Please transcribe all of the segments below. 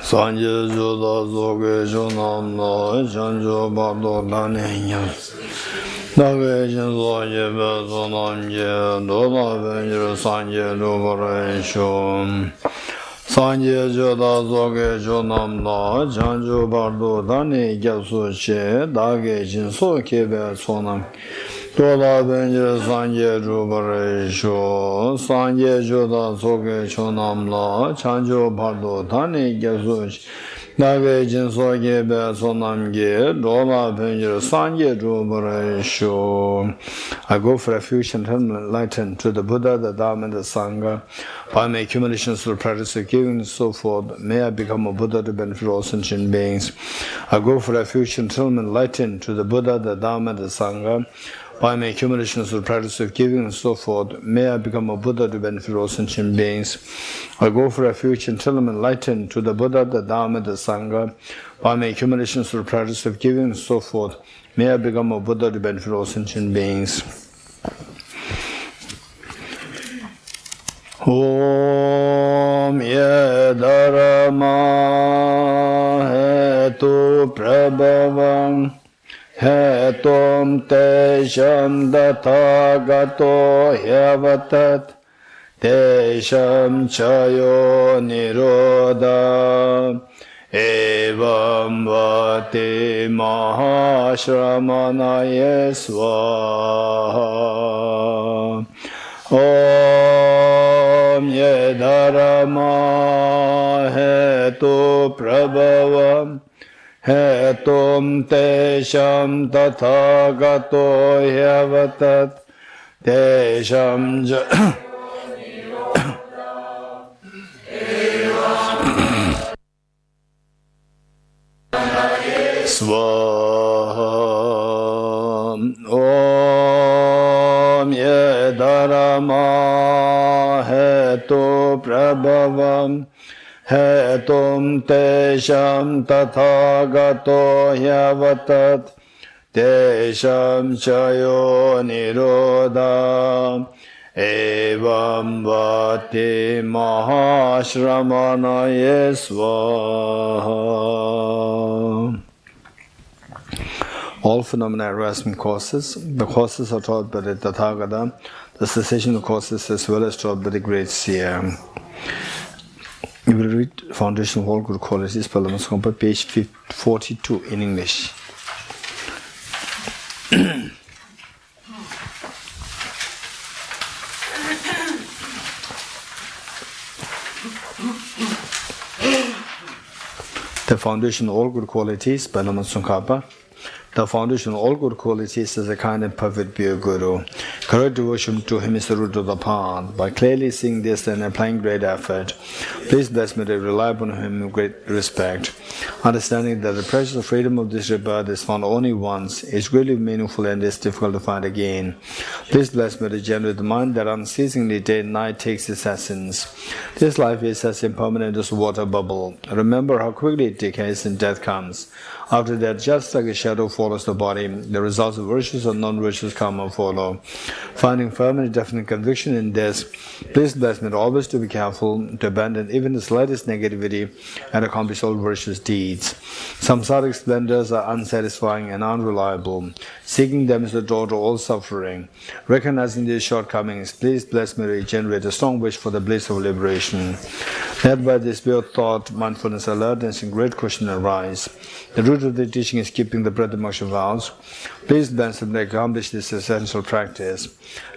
Sanje Joda Zoge Jonamla, Janjo Bardo Danenya. Nage Jinzo Yebe Zonamje, Dola Venjur Sanje Lubaration. Sanje Joda Zoge Jonamla, Janjo Bardo Dane Gyasuche, Dage Jinso Kebe Sonam. Dola Venjur Sanje Lubaration, Sanje Joda Zoge Jonamla, Janjo Bardo Dane Gyasuche. Nage Jinso Kebe Sonamge, Dola Venjur Sanje Lubaration. I go for refuge and enlightened to the Buddha, the Dharma, and the Sangha. By my accumulations through practice of giving and so forth, may I become a Buddha to benefit all sentient beings. I go for refuge until I'm enlightened to the Buddha, the Dharma, and the Sangha. By my accumulations through practice of giving and so forth, may I become a Buddha to benefit all sentient beings. I go for refuge until I'm enlightened to the Buddha, the Dharma, and the Sangha. By my accumulations through practice of giving and so forth, may I become a Buddha to benefit all sentient beings. Om Yedarama Hetu Prabhavam Hetum Tesham Dathagato Hyavatat Tesham Chayo Nirodha Evam Vati Mahashramanaya Swaha Om Yedarama Hetu Prabhavam Hetum Tesham Tathagato Hyavatat Tesham Swaha Om Yedarama Hetu Prabhavam Hetum Tesham Tathagato Hyavatat Tesham Chayo Nirodha Evam Vati Mahashramanaya Swaha. All phenomena arise from causes. The causes are taught by the Tathagata. The cessation of causes as well as taught by the great seer. You will read Foundation of All Good Qualities, Parliament's Compass, page 42 in English. The Foundation of All Good Qualities, Parliament Tsongkhapa. The foundation of all good qualities is a kind and perfect pure Guru. Correct devotion to him is the root of the path. By clearly seeing this and applying great effort, please bless me to rely upon him with great respect. Understanding that the precious freedom of this rebirth is found only once, is greatly meaningful and is difficult to find again. Please bless me to generate the mind that unceasingly day and night takes its essence. This life is as impermanent as a water bubble. Remember how quickly it decays and death comes. After that, just like a shadow follows the body, the results of virtues or non-virtues come and follow. Finding firm and definite conviction in this, please bless me always to be careful to abandon even the slightest negativity and accomplish all virtuous deeds. Samsaric splendors are unsatisfying and unreliable. Seeking them is the door to all suffering. Recognizing these shortcomings, please bless me to generate a strong wish for the bliss of liberation. Led by this pure thought, mindfulness, alertness, and great question arise. The root of the teaching is keeping the breath amongst your vows. Please bless them to accomplish this essential practice.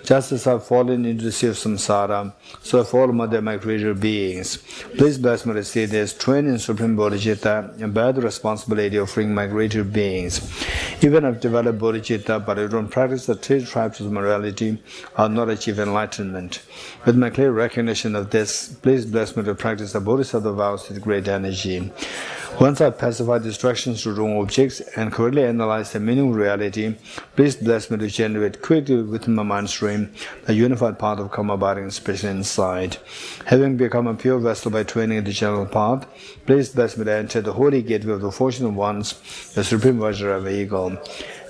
Just as I have fallen into the sea of samsara, so have all other my creator beings. Please bless me to see this, train in Supreme Bodhicitta, and bear the responsibility of freeing my creator beings. Even if I've developed Bodhicitta, but I don't practice the three tribes of morality, I'll not achieve enlightenment. With my clear recognition of this, please bless me to practice the Bodhisattva vows with great energy. Once I pacify distractions to wrong objects and correctly analyze the meaning of reality, please bless me to generate quickly within my mind stream the unified path of karma abiding and special insight. Having become a pure vessel by training in the general path, please bless me to enter the holy gateway of the fortunate ones, the supreme Vajrayana eagle.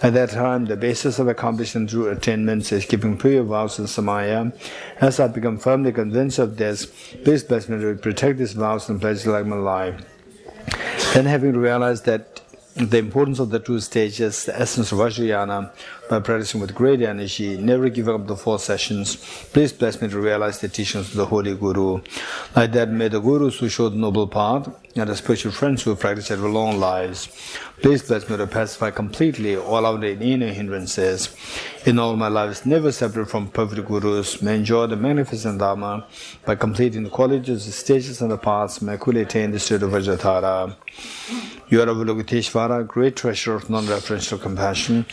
At that time, the basis of accomplishment through attainments is keeping pure vows and samaya. As I become firmly convinced of this, please bless me to protect these vows and pledge like my life. Then having realized that the importance of the two stages, the essence of Vajrayana, by practicing with great energy, never giving up the 4 sessions, please bless me to realize the teachings of the Holy Guru. Like that, may the Gurus who showed the noble path and the spiritual friends who have practiced their long lives, please bless me to pacify completely all our inner hindrances. In all my lives, never separate from perfect Gurus, may enjoy the magnificent Dharma by completing the qualities, the stages and the paths, may quickly attain the state of Vajratara. You are Avalokiteshvara, great treasure of non-referential compassion,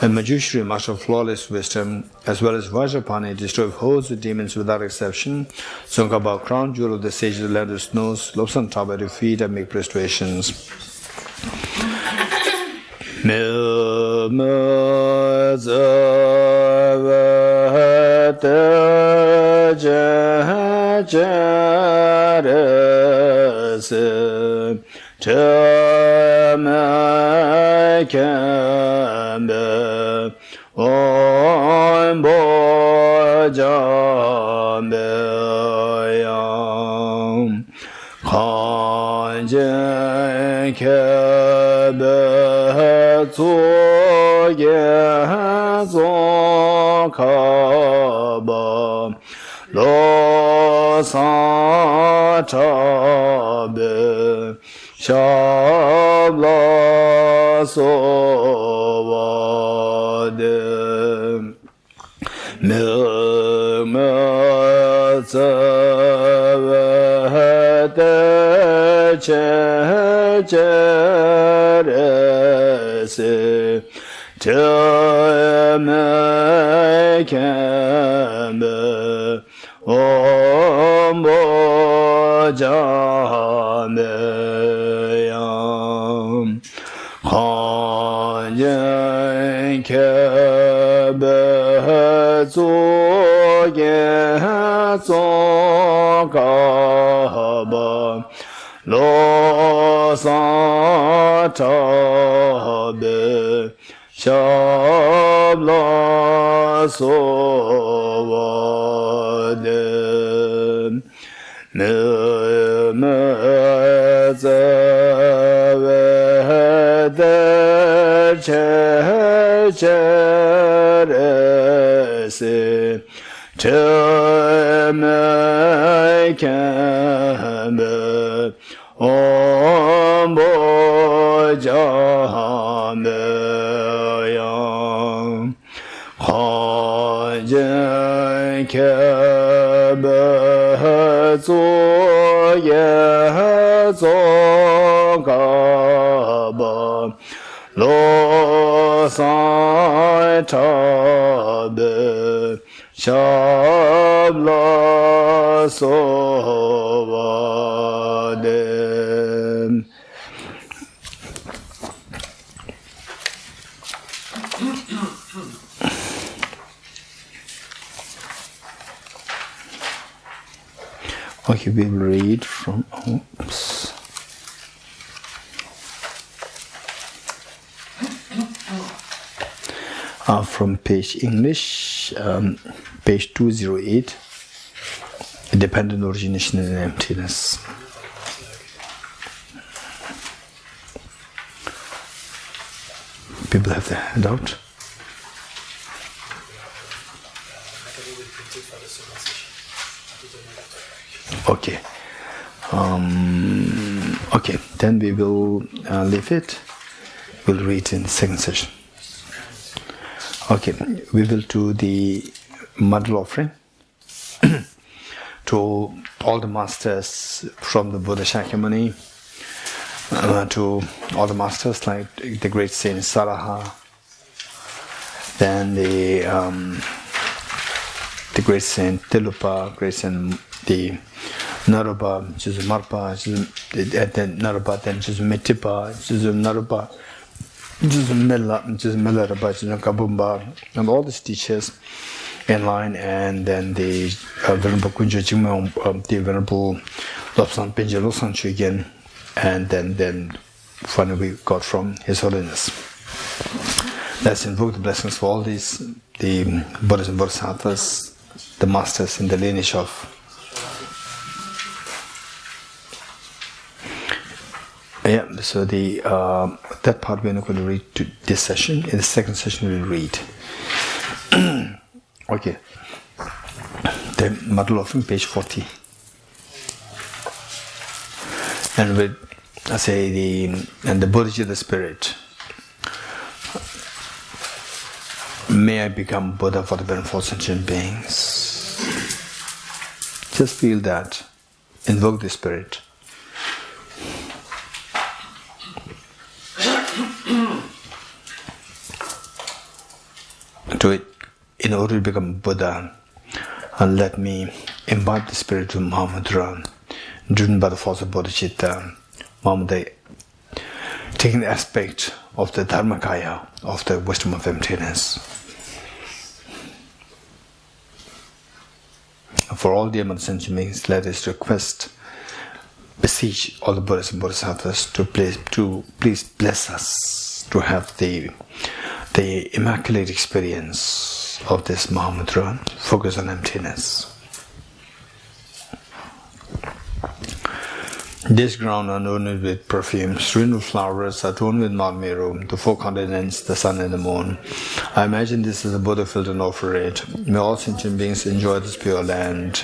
and Manjushri, master of flawless wisdom, as well as Vajrapani, destroyer of hosts of demons without exception. Tsongkhapa, crown jewel of the sages of land of snows, lobsang top at your feet and make prostrations. Om Bojameyam Khanjen Kebe Tsoye Zonkaba Lo San Chabe Shabla Sovade Milmazavate Checherese Temekembe Om Bojameyam Khanjen Kebe Tsoye Zonkaba Lo San Tabe Shabla Sovade Milmazavede Checherese Temekembe Om Bojameyam Khanjen Kebe Tsoye Zonkaba Lo San Tabe Shabla Sovade. Okay, we will read from from page English, page 208, dependent origination and emptiness. People have the handout. Okay. Okay, then we will leave it. We'll read in the second session. Okay, we will do the model offering to all the masters from the Buddha Shakyamuni, to all the masters like the great saint Saraha, then the great saint Tilupa, great saint the Narupa, which is Marpa, then Narupa, then which is Mitipa, which is Narupa, which is Mela, which is Melarapa, which is Kabumba, and all these teachers in line, and then the Venerable Kunjo Jingme, the Venerable Lobsang Pinja Lobsang Chuyen, and then finally we got from His Holiness. Let's invoke the blessings for all these, the Buddhas and Bodhisattvas, the masters in the lineage of Yeah, so the that part we're not going to read to this session. In the second session we'll read. Okay. The Model Offering, page 40. And with the Bodhicitta spirit. May I become Buddha for the benefit of sentient beings. Just feel that. Invoke the spirit. Do it in order to become Buddha, and let me imbibe the spirit of Mahamoudra, driven by the force of bodhicitta. Mahamoudra, taking the aspect of the Dharmakaya, of the wisdom of emptiness. For all the among sentient beings, let us beseech all the Buddhas and Bodhisattvas to please bless us to have the immaculate experience of this Mahamoudra, focus on emptiness. This ground adorned with perfume, strewn with flowers, adorned with Mount Meru, the four continents, the sun and the moon. I imagine this is a Buddha field and offer it. May all sentient beings enjoy this pure land.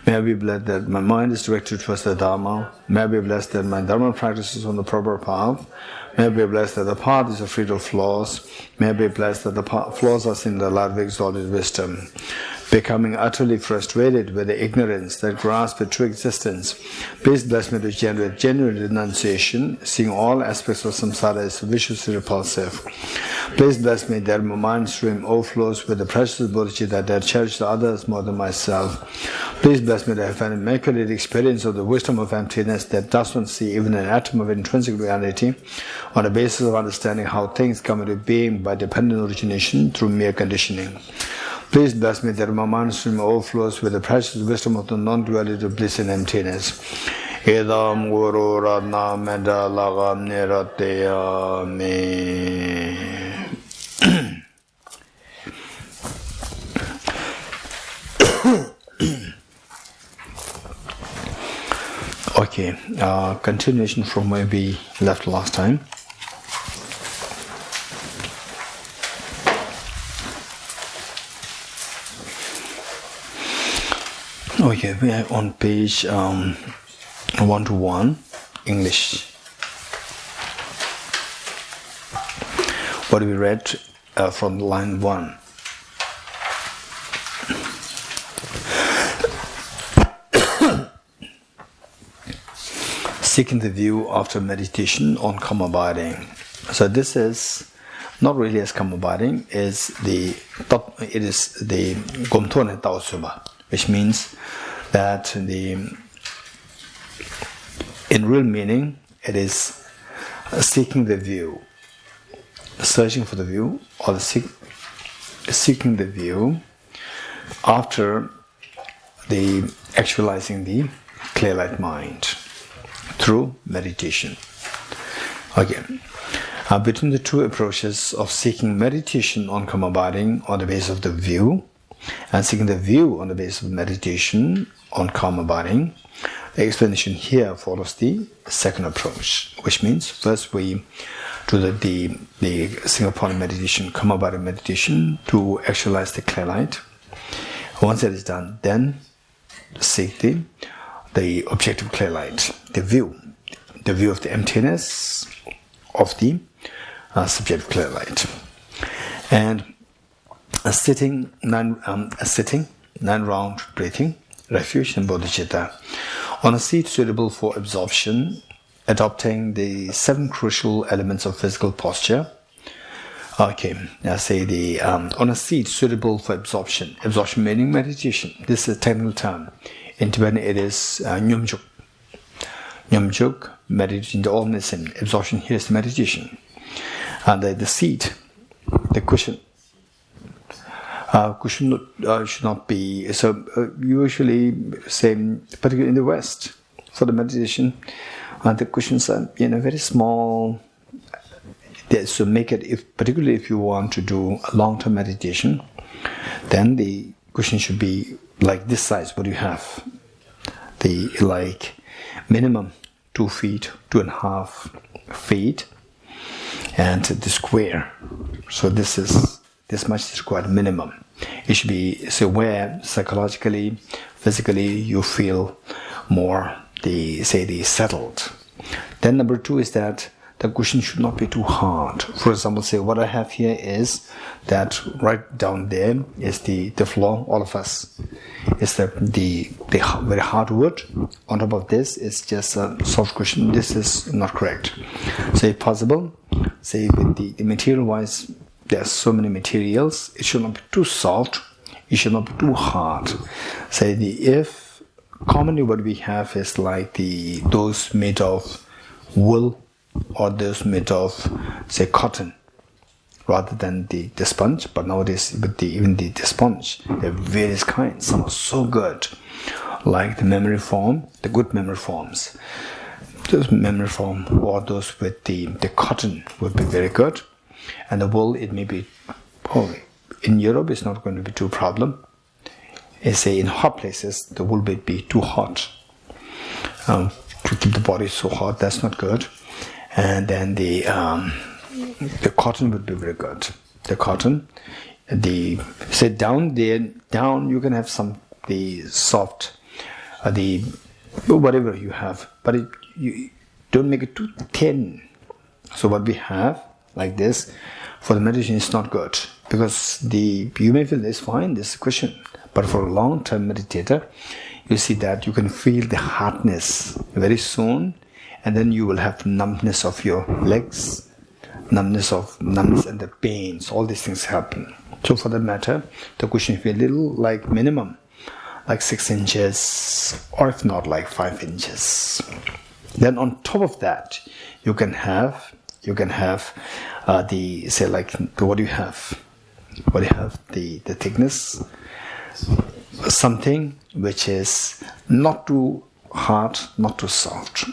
May I be blessed that my mind is directed towards the Dharma. May I be blessed that my Dharma practice is on the proper path. May I be blessed that the path is free of flaws. May I be blessed that the flaws are seen in the light of exalted wisdom. Becoming utterly frustrated with the ignorance that grasps the true existence, please bless me to generate genuine renunciation, seeing all aspects of samsara as viciously repulsive. Please bless me that my mind stream overflows with the precious bodhicitta that cherishes others more than myself. Please bless me to have an immaculate experience of the wisdom of emptiness that does not see even an atom of intrinsic reality on the basis of understanding how things come into being by dependent origination through mere conditioning. Please bless me that my mind stream overflows with the precious wisdom of the non-duality of bliss and emptiness. Edam Guru Radna Meda Lagam Nirateya Me. Okay, continuation from where we left last time. Okay, we are on page 121, English. What we read from line 1. Seeking the view after meditation on karma abiding. So this is not really as karma abiding, it is the Gomtone Taosuba, which means that in real meaning, it is seeking the view, searching for the view, or seeking the view after the actualizing the clear light mind through meditation. Again, between the two approaches of seeking meditation on karma abiding on the basis of the view and seeking the view on the basis of meditation on karma abiding, the explanation here follows the second approach, which means first we do the single point meditation, karma abiding meditation, to actualize the clear light. Once that is done, then seek the objective clear light, the view the view of the emptiness of the subjective clear light. And a sitting, non-round breathing, refuge and bodhicitta. On a seat suitable for absorption, adopting the 7 crucial elements of physical posture. Okay, I say on a seat suitable for absorption. Absorption meaning meditation. This is a technical term. In Tibetan it is nyumjuk. Nyumjuk, meditation, the allness, and absorption here is meditation. And the seat, the cushion. Cushion should not be, so usually, say, particularly in the West, for the meditation, the cushions are very small. So make it, particularly if you want to do a long-term meditation, then the cushion should be like this size, what you have. Like minimum 2 feet, 2.5 feet, and the square. So this much is required minimum. It should be so where psychologically, physically you feel more settled. Then number 2 is that the cushion should not be too hard. For example, say what I have here is that right down there is the floor, all of us. It's the very hard wood. On top of this is just a soft cushion. This is not correct. So if possible, say with the material wise, there are so many materials. It should not be too soft. It should not be too hard. Say if commonly what we have is like those made of wool or those made of say cotton rather than the sponge. But nowadays with even the sponge, there are various kinds. Some are so good, like the memory foam, the good memory foams. Those memory foam or those with the cotton would be very good. And the wool, it may be, in Europe it's not going to be too problem. Say in hot places, the wool may be too hot. To keep the body so hot, that's not good. And then the cotton would be very good. The cotton, say down there, you can have the soft, whatever you have, but you don't make it too thin. So what we have, like this, for the meditation is not good, because you may feel this fine, this cushion, but for a long-term meditator, you see that you can feel the hardness very soon, and then you will have numbness of your legs, numbness and the pains. All these things happen. So for that matter, the cushion should be a little like minimum, like 6 inches, or if not like 5 inches. Then on top of that, you can have what you have, the thickness, something which is not too hard, not too soft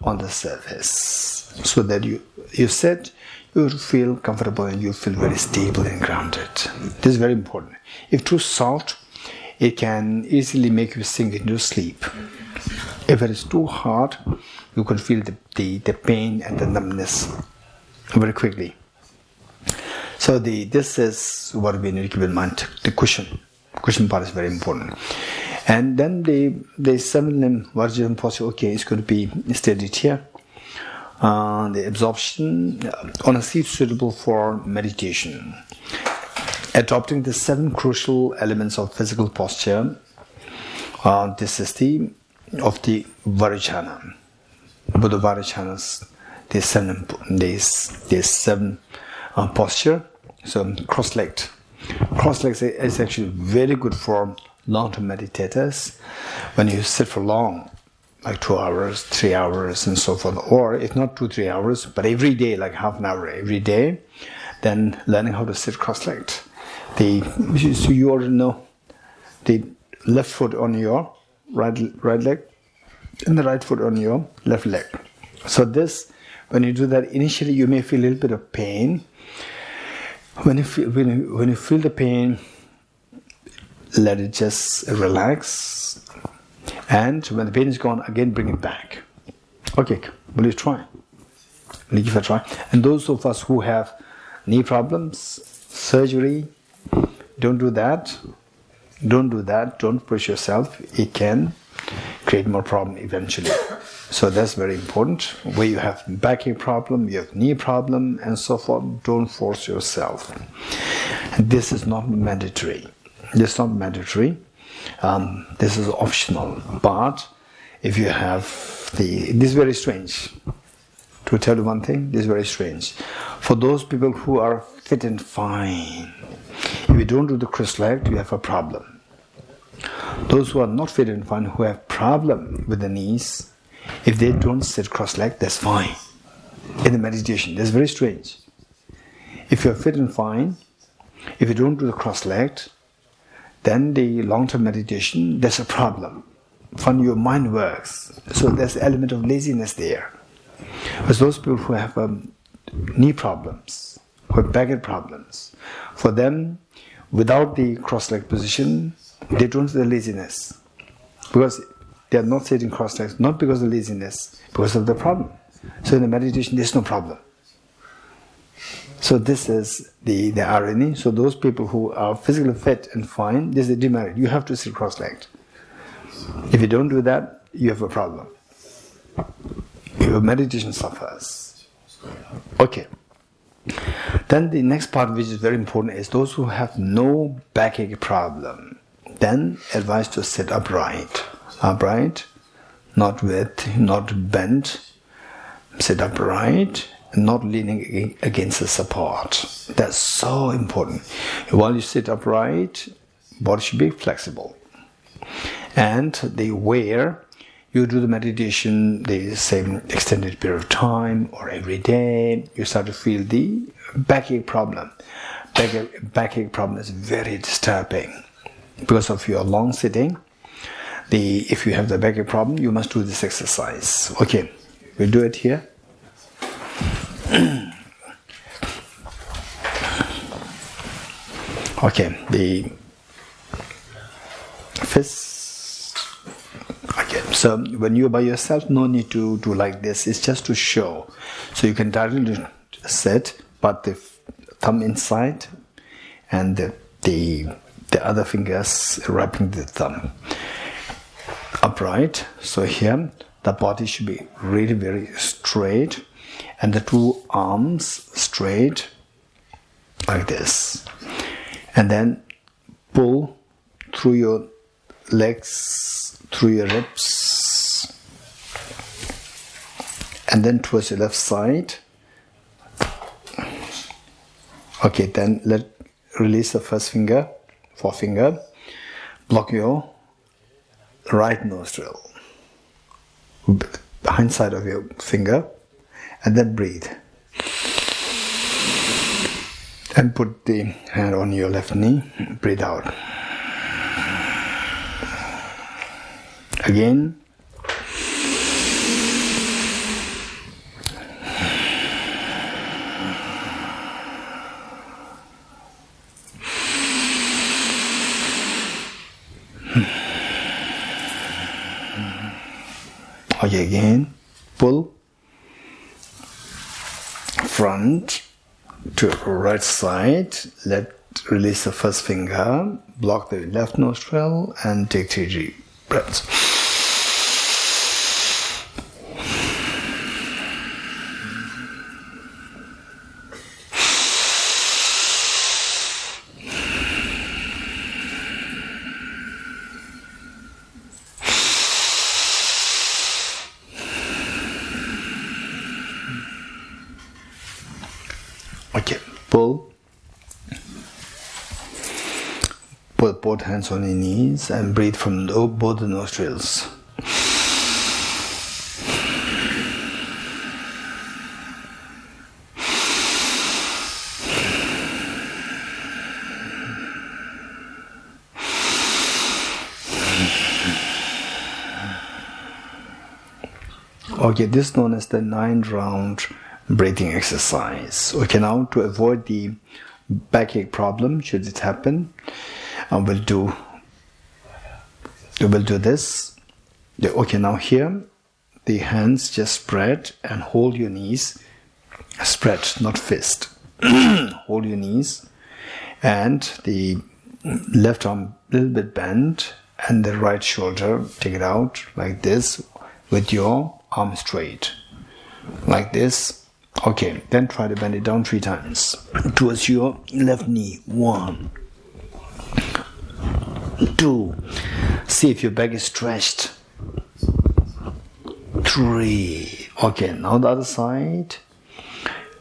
on the surface, so that you sit, you feel comfortable and you feel very stable and grounded. This is very important. If too soft, it can easily make you sink into sleep. If it is too hard, you can feel the pain and the numbness very quickly. So this is what we need to keep in mind. The cushion part is very important. And then the 7 limb Vajrayana posture, it's going to be steadied here. The absorption on a seat suitable for meditation. Adopting the 7 crucial elements of physical posture. This is of the Vajrayana. Buddha Vajrayanas, there's 7 posture. So cross-legged. Cross-legged is actually very good for long-term meditators. When you sit for long, like 2 hours, 3 hours, and so forth, or if not 2-3 hours, but every day, like half an hour every day, then learning how to sit cross-legged. So you already know the left foot on your right leg, and the right foot on your left leg. So this, when you do that, initially you may feel a little bit of pain. When you feel the pain, let it just relax. And when the pain is gone, again bring it back. Okay, will you try? Will you give it a try? And those of us who have knee problems, surgery, don't do that. Don't push yourself. It can create more problem eventually. So that's very important. Where you have backache problem, you have knee problem, and so forth, don't force yourself. This is not mandatory. This is not mandatory. This is optional. But if you have this is very strange. To tell you one thing, this is very strange. For those people who are fit and fine, if you don't do the cross-legged, you have a problem. Those who are not fit and fine, who have problem with the knees, if they don't sit cross-legged, that's fine. In the meditation, that's very strange. If you're fit and fine, if you don't do the cross-legged, then the long-term meditation, there's a problem. When your mind works, so there's an element of laziness there. But those people who have knee problems, who have back problems, for them, without the cross-legged position, they don't have the laziness. Because they are not sitting cross-legged, not because of laziness, because of the problem. So in the meditation, there's no problem. So this is the irony. So those people who are physically fit and fine, this is the demerit. You have to sit cross-legged. If you don't do that, you have a problem. Your meditation suffers. Okay. Then the next part, which is very important, is those who have no backache problem. Then advise to sit upright. Upright, not width, not bent. Sit upright, not leaning against the support. That's so important. While you sit upright, body should be flexible. And the where you do the meditation the same extended period of time or every day, you start to feel the backache problem. Backache problem is very disturbing. Because of your long sitting, if you have the backache problem, you must do this exercise. Okay, we'll do it here. Okay, the fist. Okay, so when you're by yourself, no need to do like this. It's just to show. So you can directly sit, but the thumb inside and the other fingers wrapping the thumb. Upright. So here, the body should be really very straight. And the two arms straight, like this. And then pull through your legs, through your ribs, and then towards your left side. Okay, then release the first finger, forefinger, block your right nostril, behind side of your finger, and then breathe. And put the hand on your left knee, breathe out. Again. Okay, again. Pull. Front to right side. Release the first finger. Block the left nostril and take 3 deep breaths. Okay, pull. Put both hands on your knees and breathe from both the nostrils. Okay, this is known as the 9-round breathing exercise. Okay, now to avoid the backache problem, should it happen, we'll do this. Okay, now here the hands just spread and hold your knees. Spread, not fist. Hold your knees and the left arm a little bit bent and the right shoulder, take it out like this with your arm straight. Like this. Okay, then try to bend it down 3 times. Towards your left knee. 1, 2. See if your back is stretched. 3. Okay, now the other side.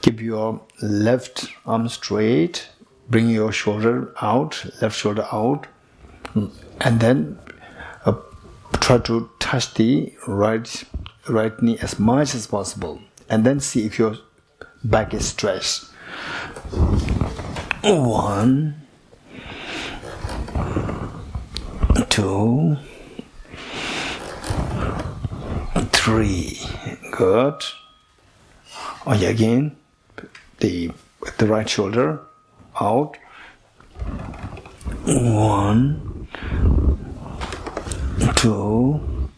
Keep your left arm straight. Bring your shoulder out, left shoulder out. And then try to touch the right knee as much as possible. And then see if your back is stretched. 1, 2, 3. Good. Okay, again, the right shoulder out. 1, 2,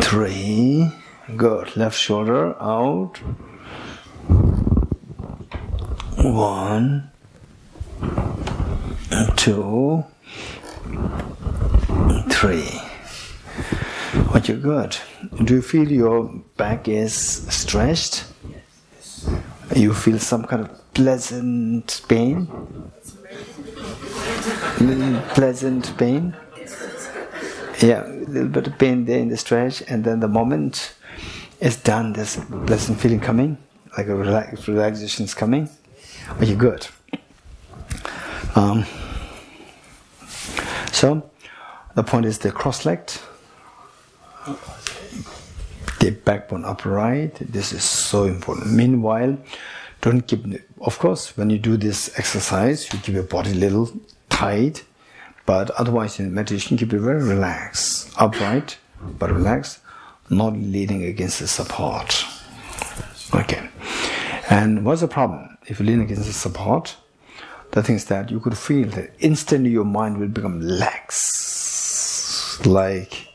3. Good. Left shoulder out. 1, 2, 3. Okay, good. Do you feel your back is stretched? You feel some kind of pleasant pain? Pleasant pain? Yeah, a little bit of pain there in the stretch, and then the moment it's done, there's pleasant feeling coming, like a relaxation is coming. Okay, good. So the point is the cross-legged, the backbone upright. This is so important. Meanwhile, don't keep. Of course, when you do this exercise, you keep your body a little tight, but otherwise in meditation, keep it very relaxed, upright, but relaxed, not leaning against the support. Okay. And what's the problem? If you lean against the support, the thing is that you could feel that instantly your mind will become lax. Like,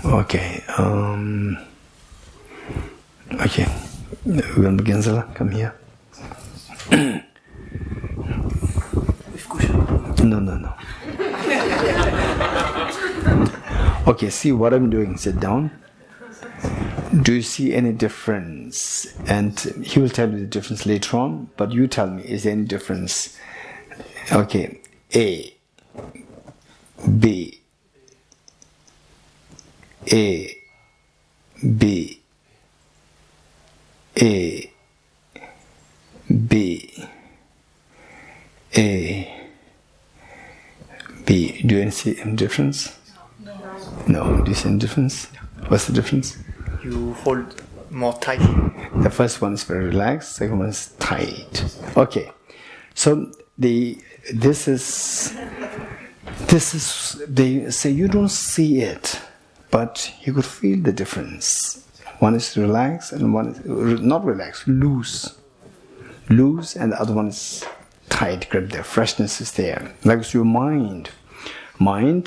okay, okay, Ven Geshe, come here. No. Okay, see what I'm doing. Sit down. Do you see any difference? And he will tell you the difference later on, but you tell me, is there any difference? Okay, A, B, A, B, A, B, A, B. Do you see any difference? No. Do you see any difference? What's the difference? You hold more tight. The first one is very relaxed. Second one is tight. Okay. So this is they say you don't see it, but you could feel the difference. One is relaxed and one is not relaxed, loose, and the other one is tight. Grip there. Freshness is there. Like your mind. When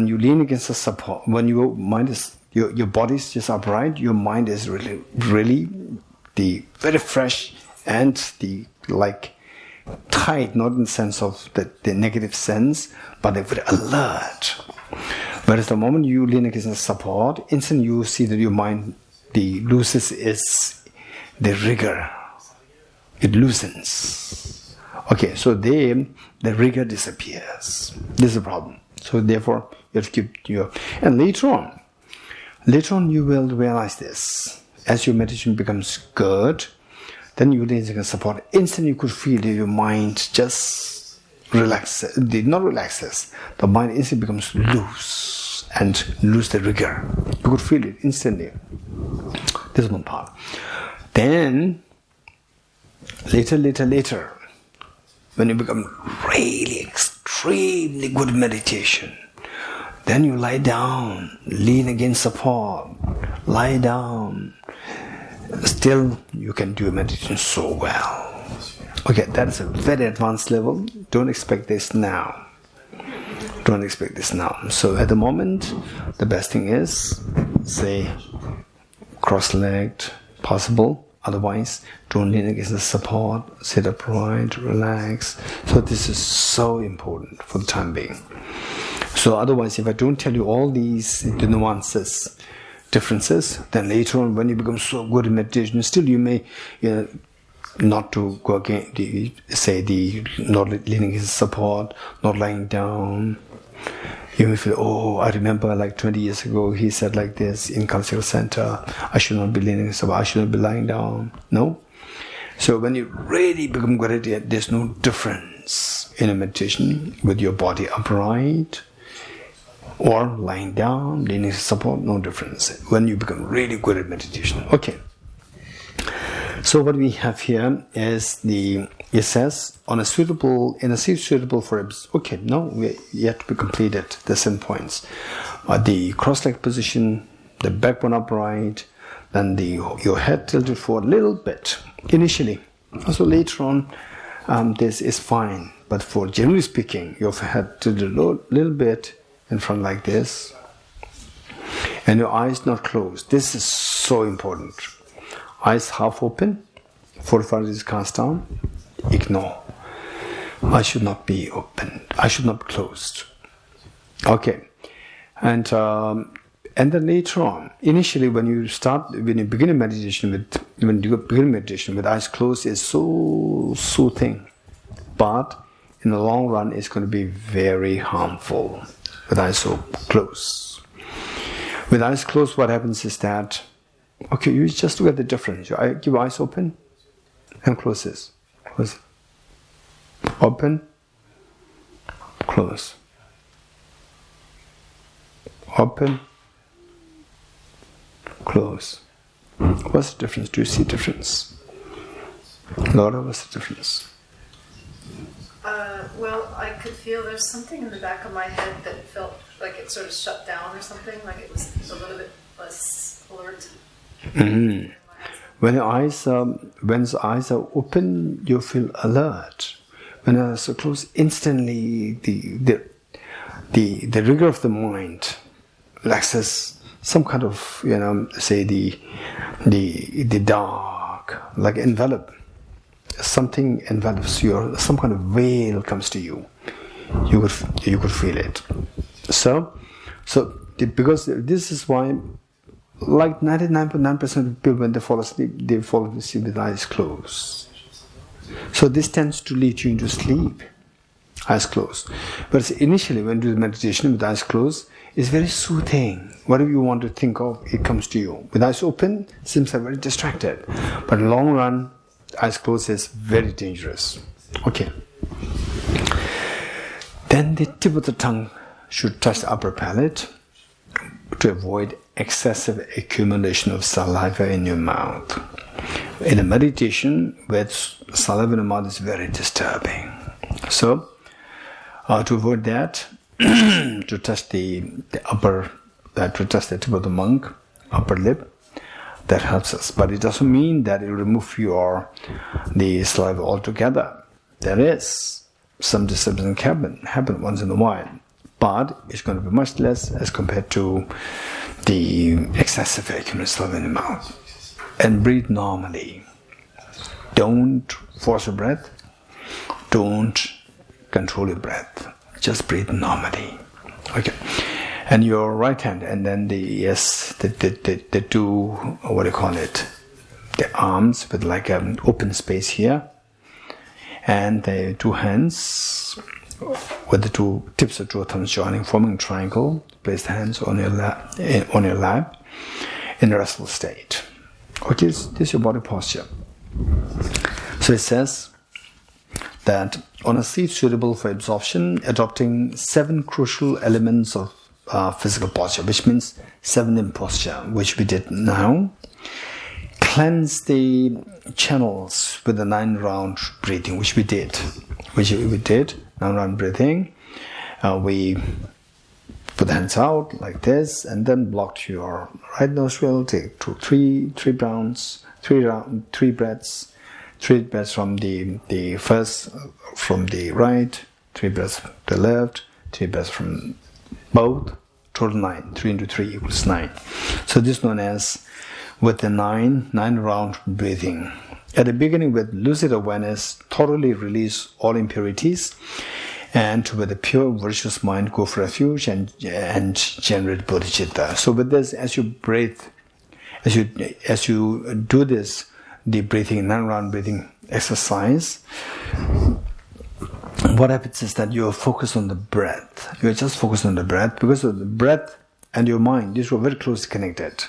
you lean against the support, when your mind is your body is just upright, your mind is really the very fresh and the like tight, not in the sense of the negative sense, but they're very alert. Whereas the moment you lean against the support, instantly you see that your mind, the loosens is the rigor. It loosens. Okay, so the rigor disappears. This is a problem. So therefore, you have to keep your... And later on you will realize this. As your meditation becomes good, then you lean against support. Instantly you could feel that your mind just relaxes. Not relaxes. The mind instantly becomes loose and lose the rigor. You could feel it instantly. This is one part. Then, later, when you become really extremely good meditation, then you lie down, lean against support, lie down. Still, you can do meditation so well. Okay, that's a very advanced level. Don't expect this now. So at the moment, the best thing is, say, cross-legged, possible, Otherwise, don't lean against the support, sit upright, relax. So this is so important for the time being. So otherwise, if I don't tell you all these, the nuances, differences, then later on when you become so good in meditation, still you may, not to go again, not leaning against support, not lying down. You may feel, oh, I remember like 20 years ago, he said like this in Kalachakra Center, I should not be leaning against support, I should not be lying down. No. So when you really become good at it, there's no difference in a meditation with your body upright or lying down, leaning support, no difference. When you become really good at meditation. Okay. So what we have here is it says, in a seat suitable for, okay, no, we yet to be completed the 7 points. The cross-leg position, the backbone upright, then your head tilted forward a little bit, initially. Also later on, this is fine. But for generally speaking, your head tilted a little bit in front like this, and your eyes not closed. This is so important. Eyes half open, 45 degrees cast down, ignore. I should not be open. I should not be closed. Okay. And then later on, initially when you begin meditation with eyes closed, it's so soothing. But in the long run, it's going to be very harmful with eyes so closed. With eyes closed, what happens is that, okay, you just look at the difference. You keep eyes open and close this. Close. Open, close. Open, close. What's the difference? Do you see difference? Laura, what's the difference? Well, I could feel there's something in the back of my head that felt like it sort of shut down or something, like it was a little bit less alert. Mm-hmm. When the eyes are open, you feel alert. When the eyes are closed, instantly the rigor of the mind relaxes. Some kind of the dark, like envelope. Something envelops you, some kind of veil comes to you. You could feel it. Because this is why, like 99.9% of people, when they fall asleep with eyes closed. So this tends to lead you into sleep, eyes closed. But initially, when you do meditation with eyes closed, it's very soothing. Whatever you want to think of, it comes to you. With eyes open, it seems like very distracted. But in the long run, eyes closed is very dangerous. Okay. Then the tip of the tongue should touch the upper palate to avoid excessive accumulation of saliva in your mouth. In a meditation, with saliva in the mouth is very disturbing. So, to avoid that, to touch the tip of the monk, upper lip, that helps us. But it doesn't mean that it will remove the saliva altogether. There is some disturbance can happen once in a while, but it's going to be much less as compared to the excessive accumulation saliva in the mouth. And breathe normally. Don't force your breath. Don't control your breath. Just breathe normally. Okay. And your right hand, and then the two, what do you call it? The arms with like an open space here, and the two hands with the two tips of two thumbs joining, forming a triangle. Place the hands on your lap in a restful state. Okay, this is your body posture. So it says that on a seat suitable for absorption, adopting 7 crucial elements of physical posture, which means 7 in posture, which we did now. Cleanse the channels with the 9-round breathing, which we did. 9-round breathing. We put the hands out like this, and then block your right nostril. Take three breaths. 3 breaths from the first from the right, 3 breaths from the left, 3 breaths from both, total 9. 3 into 3 equals 9. So this is known as with the nine round breathing. At the beginning, with lucid awareness, thoroughly release all impurities, and with a pure virtuous mind, go for refuge and generate bodhicitta. So with this, as you breathe, as you do this, the breathing, 9 round breathing exercise, what happens is that you are focused on the breath. You are just focused on the breath, because of the breath and your mind, these were very closely connected.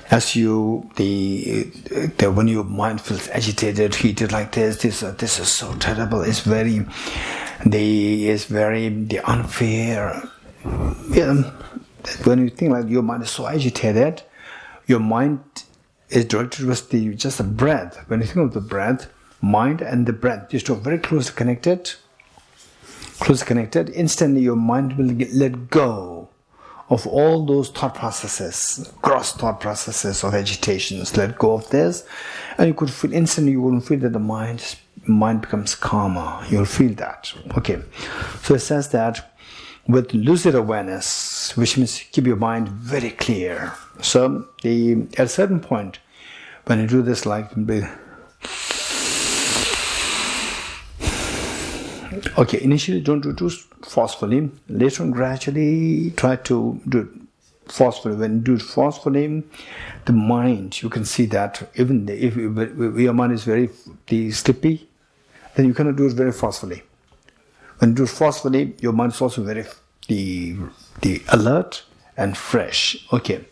As when your mind feels agitated, heated like this is so terrible. It's very unfair. Yeah. When you think like your mind is so agitated, your mind is directed towards just the breath. When you think of the breath, mind and the breath, these two are very closely connected. Instantly your mind will let go of all those thought processes, gross thought processes of agitations. Let go of this, and you could feel instantly. You will feel that the mind becomes calmer. You'll feel that. Okay, so it says that with lucid awareness, which means keep your mind very clear. So at a certain point, when you do this, like okay, initially don't do it too forcefully. Later on, gradually try to do it forcefully. When you do it forcefully, the mind, you can see that even if your mind is very sleepy, then you cannot do it very forcefully. When you do it forcefully, your mind is also very alert and fresh. Okay,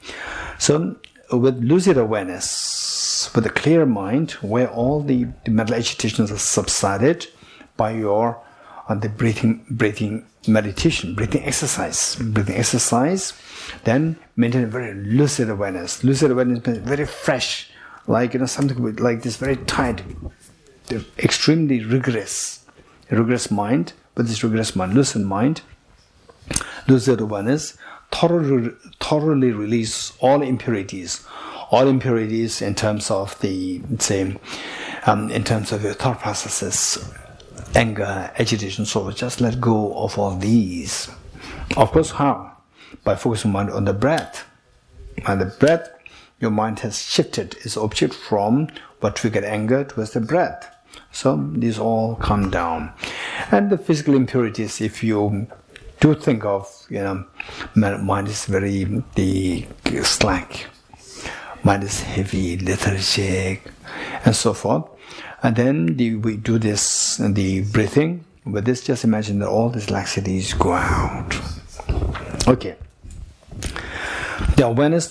so with lucid awareness, with a clear mind, where all the mental agitations are subsided by your the breathing meditation, breathing exercise, then maintain a very lucid awareness. Lucid awareness means very fresh, like something like this, very tight, extremely rigorous mind. But this rigorous mind, lucid awareness, thoroughly release all impurities in terms of in terms of your thought processes, anger, agitation. So just let go of all these. Of course, how? By focusing on the breath. And the breath, your mind has shifted its object from what triggered anger towards the breath. So these all come down. And the physical impurities, if you do think of, mind is very slack, mind is heavy, lethargic, and so forth. And then we do this, the breathing. With this, just imagine that all these laxities go out. Okay. The awareness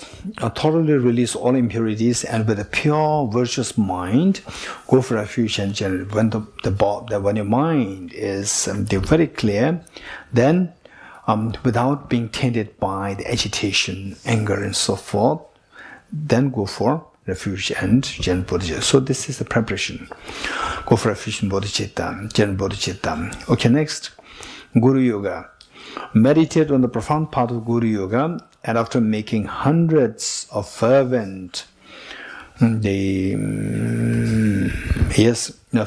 thoroughly release all impurities, and with a pure, virtuous mind, go for refuge and generate. When when your mind is very clear, then without being tainted by the agitation, anger, and so forth, then go for refuge and generate bodhicitta. So this is the preparation. Go for refuge and bodhicitta, generate bodhicitta. Okay, next, Guru Yoga. Meditate on the profound path of Guru Yoga, and after making hundreds of fervent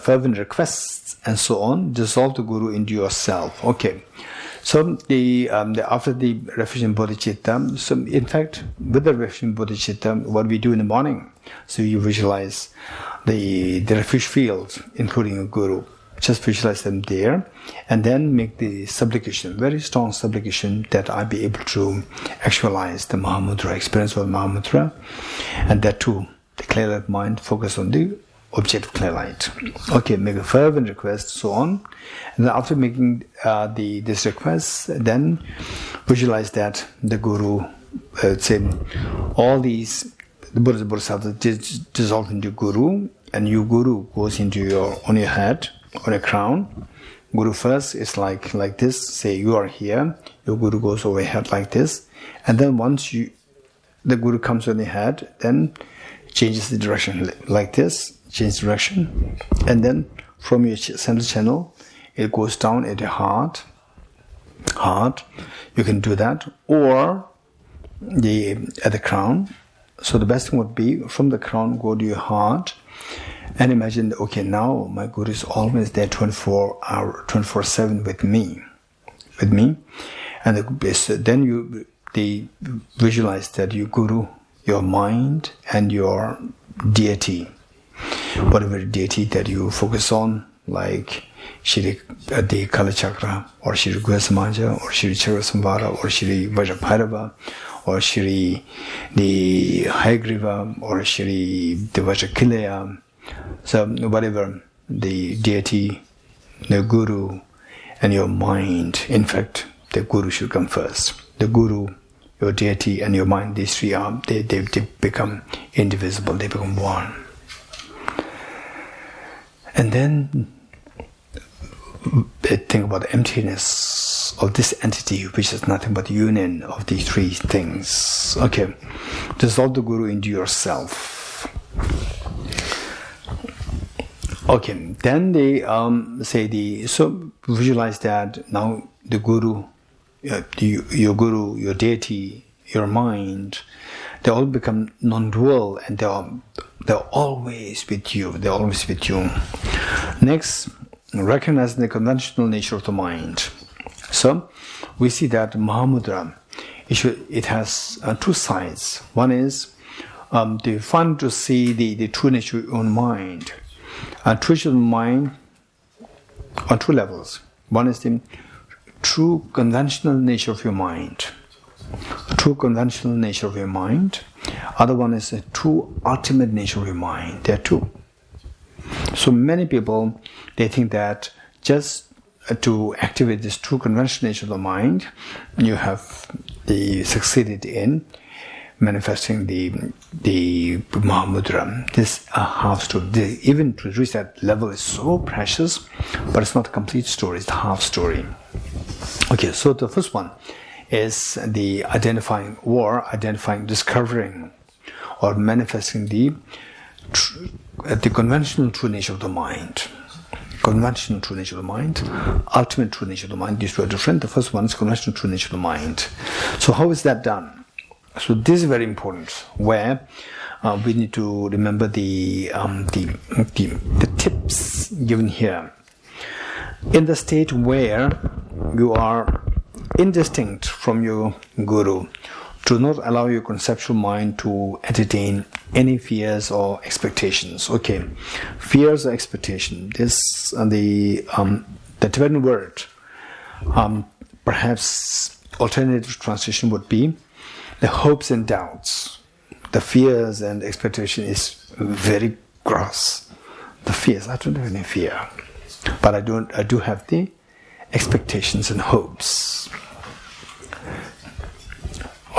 fervent requests and so on, dissolve the Guru into yourself. Okay. So after the refuge in bodhicitta, so in fact, with the refuge in bodhicitta, what we do in the morning, so you visualize the refuge fields, including a Guru. Just visualize them there, and then make the supplication, very strong supplication, that I be able to actualize the Mahamoudra, experience of Mahamoudra, and that too, the clear light mind, focus on the object of clear light. Okay, make a fervent request, so on. And then after making this request, then visualize that the Guru, all these, the Bodhisattvas dissolve into Guru, and your Guru goes into on your head, on a crown. Guru first is like this. Say you are here. Your Guru goes over your head like this, and then once the Guru comes on your head, then changes the direction like this. Change direction, and then from your central channel, it goes down at your heart. You can do that, or at the crown. So the best thing would be from the crown go to your heart. And imagine, okay, now my Guru is always there 24/7 with me. And then you visualize that your Guru your mind, and your deity. Whatever deity that you focus on, like Shri the Kalachakra, or Shri Guhasamaja, or Shri Chakrasamvara, or Shri Vajrabhairava, or Shri the Hayagriva, or Shri the Vajrakilaya. So whatever the deity, the guru, and your mind. In fact, the guru should come first. The guru, your deity, and your mind, these three are, they become indivisible, they become one. And then think about the emptiness of this entity, which is nothing but the union of these three things. Okay, dissolve the guru into yourself. Okay, then they so visualize that now the guru, your guru, your deity, your mind, they all become non-dual, and they're always with you. They're always with you. Next, recognizing the conventional nature of the mind. So we see that Mahamoudra, it has two sides. One is the fun to see the true nature of your own mind. True nature of the mind on two levels. One is the true conventional nature of your mind. True conventional nature of your mind. Other one is the true ultimate nature of your mind. There are two. So many people, they think that just to activate this true conventional nature of the mind, you have succeeded in manifesting the Mahamoudra. This half story. Even to reach that level is so precious, but it's not a complete story. It's the half story. Okay, so the first one is the discovering, or manifesting the conventional true nature of the mind. Conventional true nature of the mind, ultimate true nature of the mind. These two are different. The first one is conventional true nature of the mind. So how is that done? So this is very important, where we need to remember the tips given here. In the state where you are indistinct from your guru, do not allow your conceptual mind to entertain any fears or expectations. Okay, fears or expectation. This the Tibetan word, perhaps alternative translation would be the hopes and doubts. The fears and expectation is very gross. The fears, I don't have any fear, but I do have the expectations and hopes.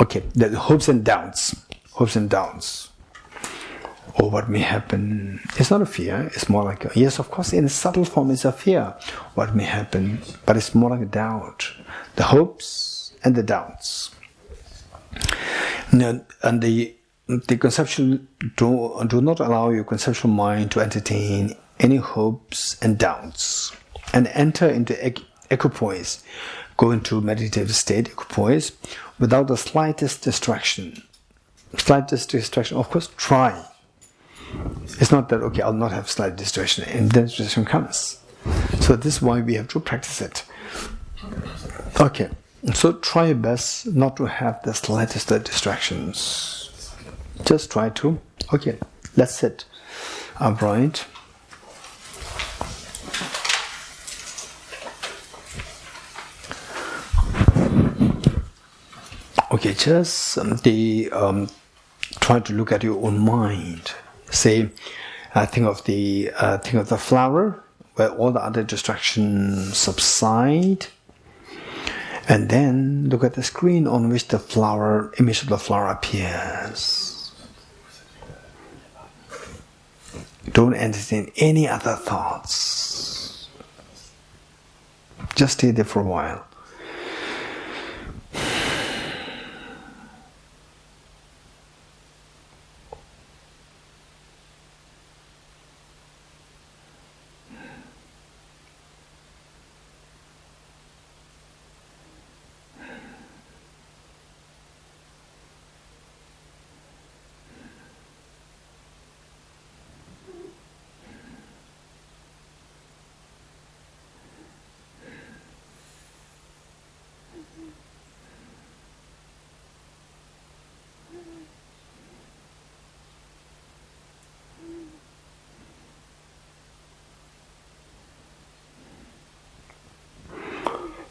Okay, the hopes and doubts. Hopes and doubts. Or what may happen. It's not a fear, it's more like yes, of course, in a subtle form it's a fear. What may happen, but it's more like a doubt. The hopes and the doubts. Now, and the conceptual, do not allow your conceptual mind to entertain any hopes and doubts, and enter into equipoise. Go into meditative state, equipoise, without the slightest distraction. Slightest distraction, of course, try. It's not that, okay, I'll not have slight distraction, and then distraction comes. So this is why we have to practice it. Okay, so try your best not to have the slightest distractions. Just try to. Okay, let's sit upright. Okay, just try to look at your own mind. Say, think of the flower, where all the other distractions subside, and then look at the screen on which the image of the flower appears. Don't entertain any other thoughts. Just stay there for a while.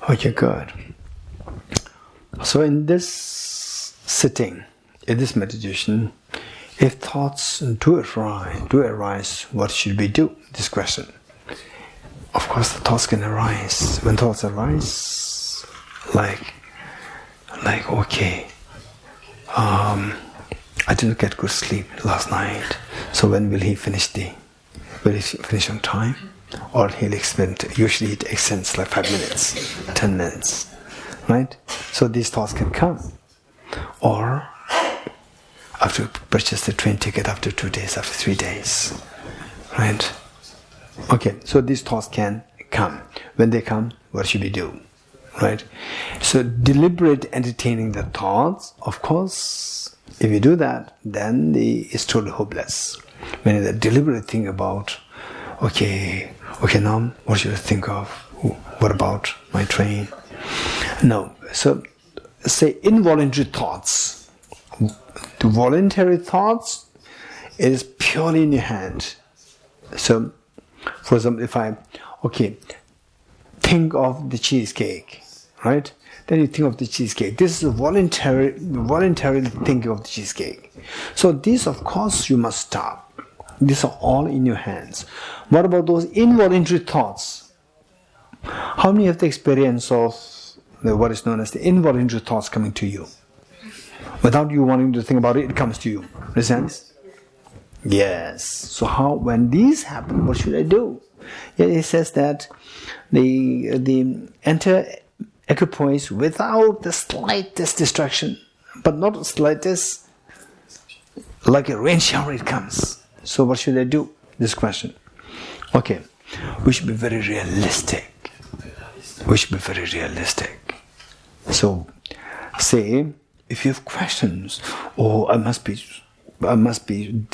Okay, good. So in this sitting, in this meditation, if thoughts do arise, what should we do? This question. Of course, the thoughts can arise. When thoughts arise, like okay, I didn't get good sleep last night. So when will he finish will he finish on time? Or he'll extend, usually it extends like 5 minutes, 10 minutes, right? So these thoughts can come. Or after purchase the train ticket after 2 days, after 3 days, right? Okay, so these thoughts can come. When they come, what should we do, right? So deliberate entertaining the thoughts, of course, if you do that, then it's totally hopeless. When you deliberately think about, okay, now what should I think of? What about my train? No. So say involuntary thoughts. The voluntary thoughts, it is purely in your hand. So, for example, if I, think of the cheesecake, right? Then you think of the cheesecake. This is voluntarily thinking of the cheesecake. So these, of course, you must stop. These are all in your hands. What about those involuntary thoughts? How many have the experience of what is known as the involuntary thoughts coming to you? Without you wanting to think about it, it comes to you. Understand? Yes. So when these happen, what should I do? Yeah, it says that the enter equipoise without the slightest distraction, but not the slightest, like a rain shower it comes. So what should I do? This question. Okay, we should be very realistic. So, say if you have questions, I must be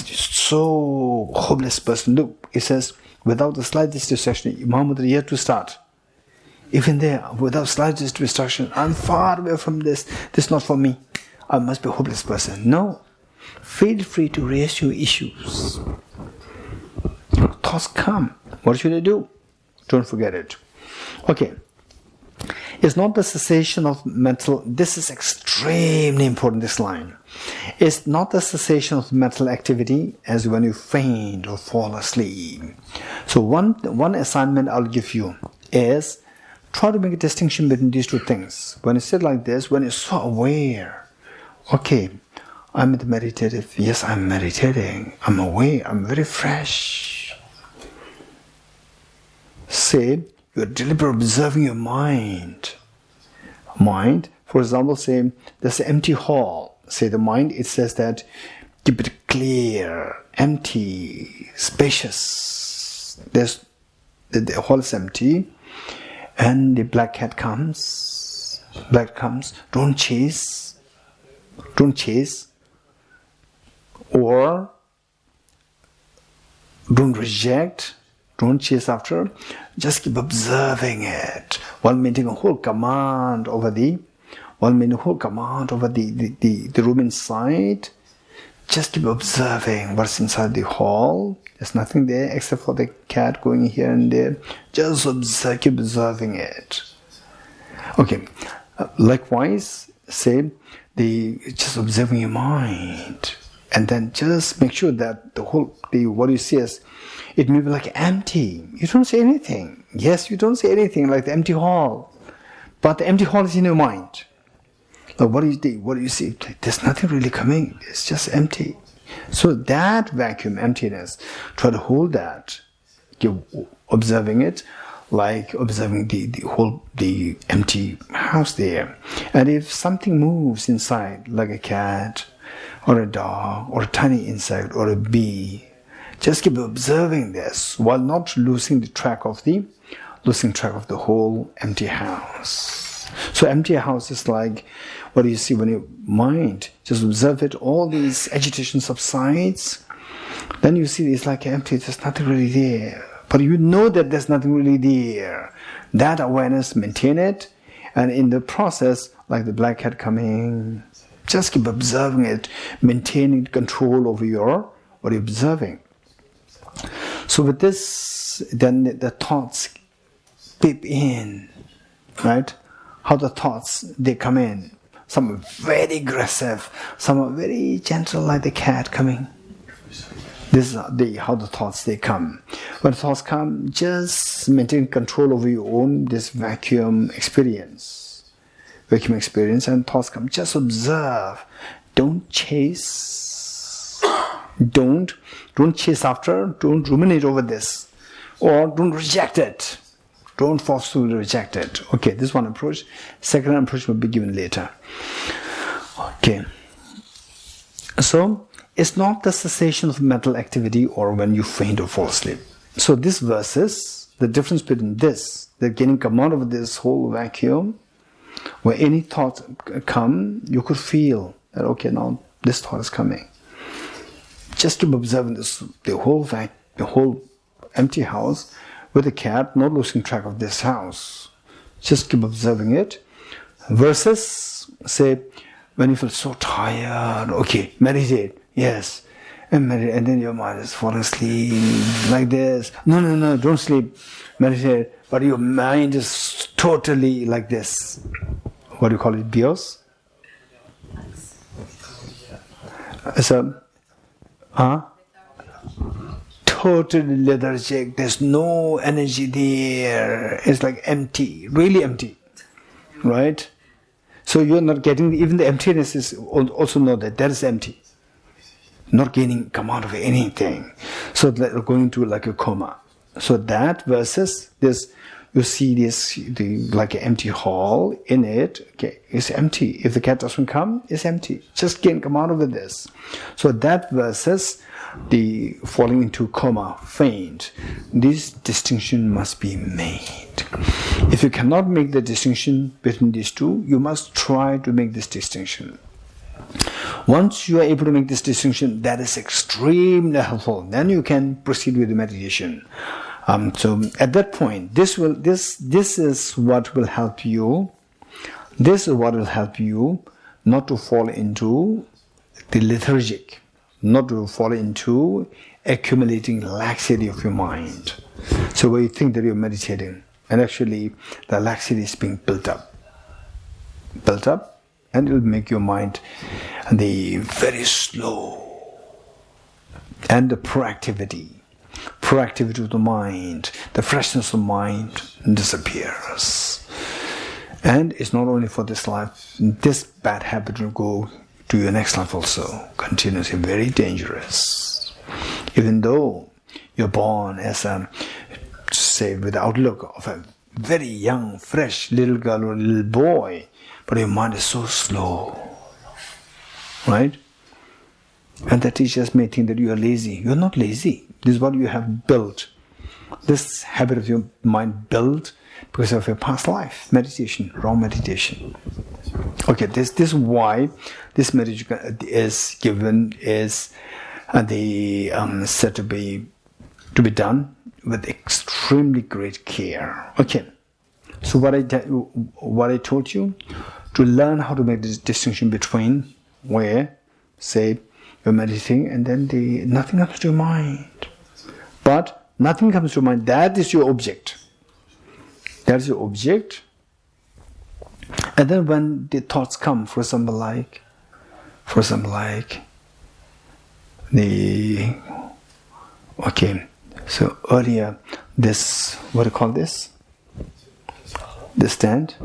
so hopeless person. Look, it says without the slightest distraction. Mahamoudra, you have to start. Even there, without slightest distraction, I'm far away from this. This is not for me. I must be a hopeless person. No. Feel free to raise your issues. Thoughts come. What should I do? Don't forget it. Okay. It's not the cessation of mental. This is extremely important, this line. It's not the cessation of mental activity as when you faint or fall asleep. So one assignment I'll give you is try to make a distinction between these two things. When you sit like this, when you're so aware, okay, I'm meditative. Yes, I'm meditating. I'm aware. I'm very fresh. Say, you're deliberately observing your mind. Mind, for example, say, there's an empty hall. Say the mind, it says that keep it clear, empty, spacious. The hall is empty. And the black cat comes. Don't chase. Or don't reject. Don't chase after. Just keep observing it. While maintaining a whole command over the room inside. Just keep observing what's inside the hall. There's nothing there except for the cat going here and there. Just observe, keep observing it. Okay. Likewise, say just observing your mind, and then just make sure that what you see as it may be like empty. You don't say anything. Yes, you don't say anything like the empty hall, but the empty hall is in your mind. Like what do you see? There's nothing really coming. It's just empty. So that vacuum, emptiness, try to hold that. You're observing it, like observing the empty house there. And if something moves inside, like a cat, or a dog, or a tiny insect, or a bee, just keep observing this while not losing track of the whole empty house. So empty house is like, what do you see when your mind just observe it, all these agitation subsides, then you see it's like empty, there's nothing really there. But you know that there's nothing really there. That awareness, maintain it, and in the process, like the black cat coming, just keep observing it, maintaining control over what you're observing. So with this, then the thoughts peep in, right? how the thoughts, they come in. Some are very aggressive, some are very gentle like the cat coming. This is how the thoughts, they come. When thoughts come, just maintain control over your own, this vacuum experience, and thoughts come. Just observe. Don't chase. Don't chase after. Don't ruminate over this. Or don't reject it. Don't forcefully reject it. Okay, this is one approach. Second approach will be given later. Okay. So, it's not the cessation of mental activity or when you faint or fall asleep. So this versus, the difference between this, the gaining command over this whole vacuum, where any thought come, you could feel that, okay, now this thought is coming. Just to observe this, the whole empty house, with the cat not losing track of this house. Just keep observing it. Versus, say, when you feel so tired, okay, meditate, yes. And meditate, and then your mind is falling asleep like this. No, don't sleep, meditate. But your mind is totally like this. What do you call it, bios? So, totally lethargic, there's no energy there, it's like empty, really empty, right? So you're not getting, even the emptiness is also know that is empty, not gaining command of anything. So going to like a coma. So that versus this, you see this like an empty hall in it, okay, it's empty. If the cat doesn't come, it's empty. Just gain command over this. So that versus the falling into coma, faint, this distinction must be made. If you cannot make the distinction between these two, you must try to make this distinction. Once you are able to make this distinction, that is extremely helpful. Then you can proceed with the meditation. So at that point, this is what will help you. This is what will help you not to fall into the lethargic, not to fall into accumulating laxity of your mind. So where you think that you're meditating, and actually the laxity is being built up, and it will make your mind the very slow, and the proactivity of the mind, the freshness of mind disappears. And it's not only for this life, this bad habit will go to your next life also, continuously, very dangerous. Even though you're born as say, with the outlook of a very young, fresh little girl or little boy, but your mind is so slow, right? And the teachers may think that you are lazy. You're not lazy. This is what you have built. This habit of your mind built because of your past life, meditation, wrong meditation. Okay, this is why this meditation is given, is said to be done with extremely great care. Okay, so what I told you, to learn how to make this distinction between where, say, you're meditating and then nothing comes to your mind. But nothing comes to your mind, that is your object. That is your object. And then when the thoughts come, for example, like okay, so earlier, this, what do you call this? The stand?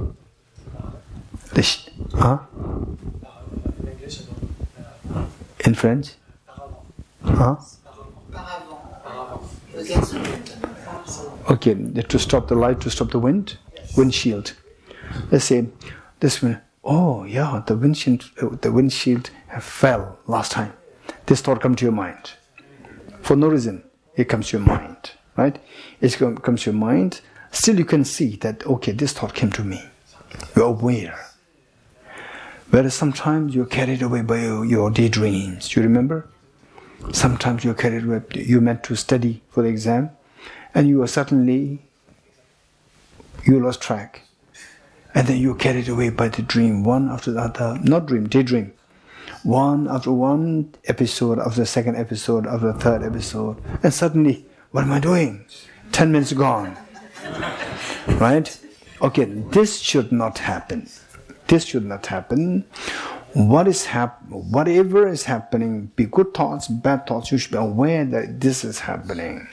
In French? Okay, to stop the light, to stop the wind? Windshield. Let's say, this one, oh yeah, the windshield fell last time. This thought comes to your mind. For no reason, it comes to your mind, right? It comes to your mind. Still you can see that, okay, this thought came to me. You're aware. Whereas sometimes you're carried away by your daydreams. You remember? Sometimes you're carried away, you meant to study for the exam, and you lost track. And then you're carried away by the dream, one after the other, not dream, daydream. One after one episode, after the second episode, after the third episode. And suddenly, what am I doing? 10 minutes gone. Right? okay, this should not happen. This should not happen. Whatever is happening, be good thoughts, bad thoughts, you should be aware that this is happening.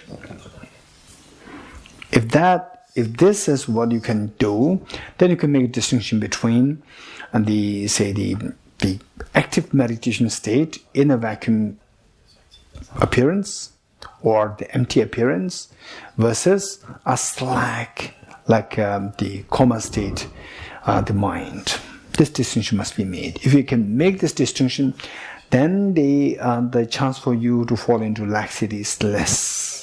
If this is what you can do, then you can make a distinction between the active meditation state in a vacuum appearance or the empty appearance versus a slack, like the coma state, the mind. This distinction must be made. If you can make this distinction, then the chance for you to fall into laxity is less.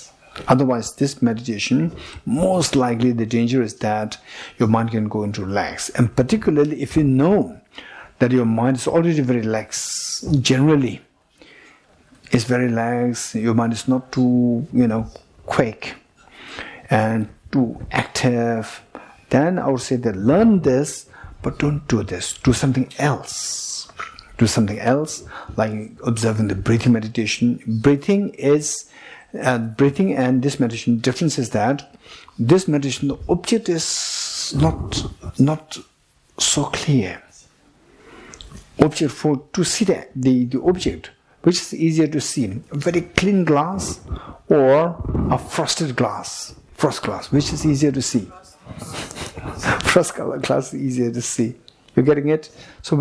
Otherwise, this meditation, most likely the danger is that your mind can go into lax. And particularly if you know that your mind is already very lax, generally, it's very lax, your mind is not too, quick and too active, then I would say that learn this, but don't do this. Do something else. Do something else, like observing the breathing meditation. Breathing and this meditation, difference is that this meditation, the object is not so clear. Object to see the object, which is easier to see, a very clean glass or a frosted glass, frost glass, which is easier to see. Frost color glass is easier to see. You're getting it? So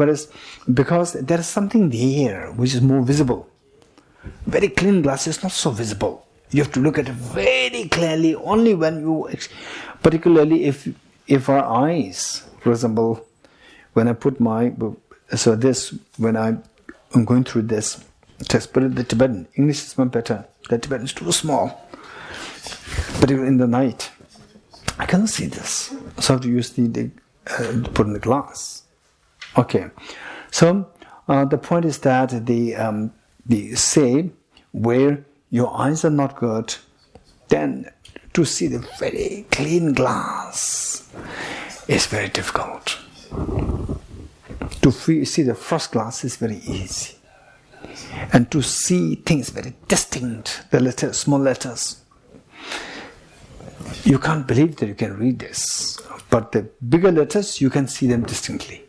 because there is something there which is more visible. Very clean glass is not so visible. You have to look at it very clearly only when you, particularly if our eyes, for example, when I put when I'm going through this test, but the Tibetan, English is much better. The Tibetan is too small. But in the night, I cannot see this. So I have to use put in the glass. Okay. So the point is that the say where your eyes are not good, then to see the very clean glass is very difficult. To see the frost glass is very easy. And to see things very distinct, the letters, small letters, you can't believe that you can read this. But the bigger letters, you can see them distinctly.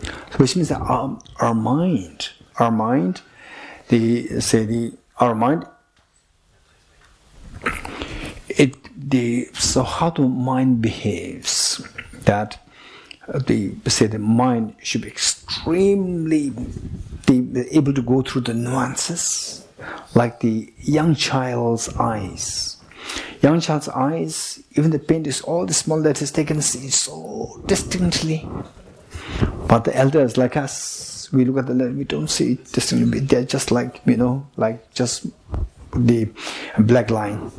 So which means that our mind, so how the mind behaves, that the mind should be extremely able to go through the nuances, like the young child's eyes. Young child's eyes, even the paint is all the small letters they can see so distinctly. But the elders like us, we look at the letter, we don't see it distinctly. They're just like just the black line.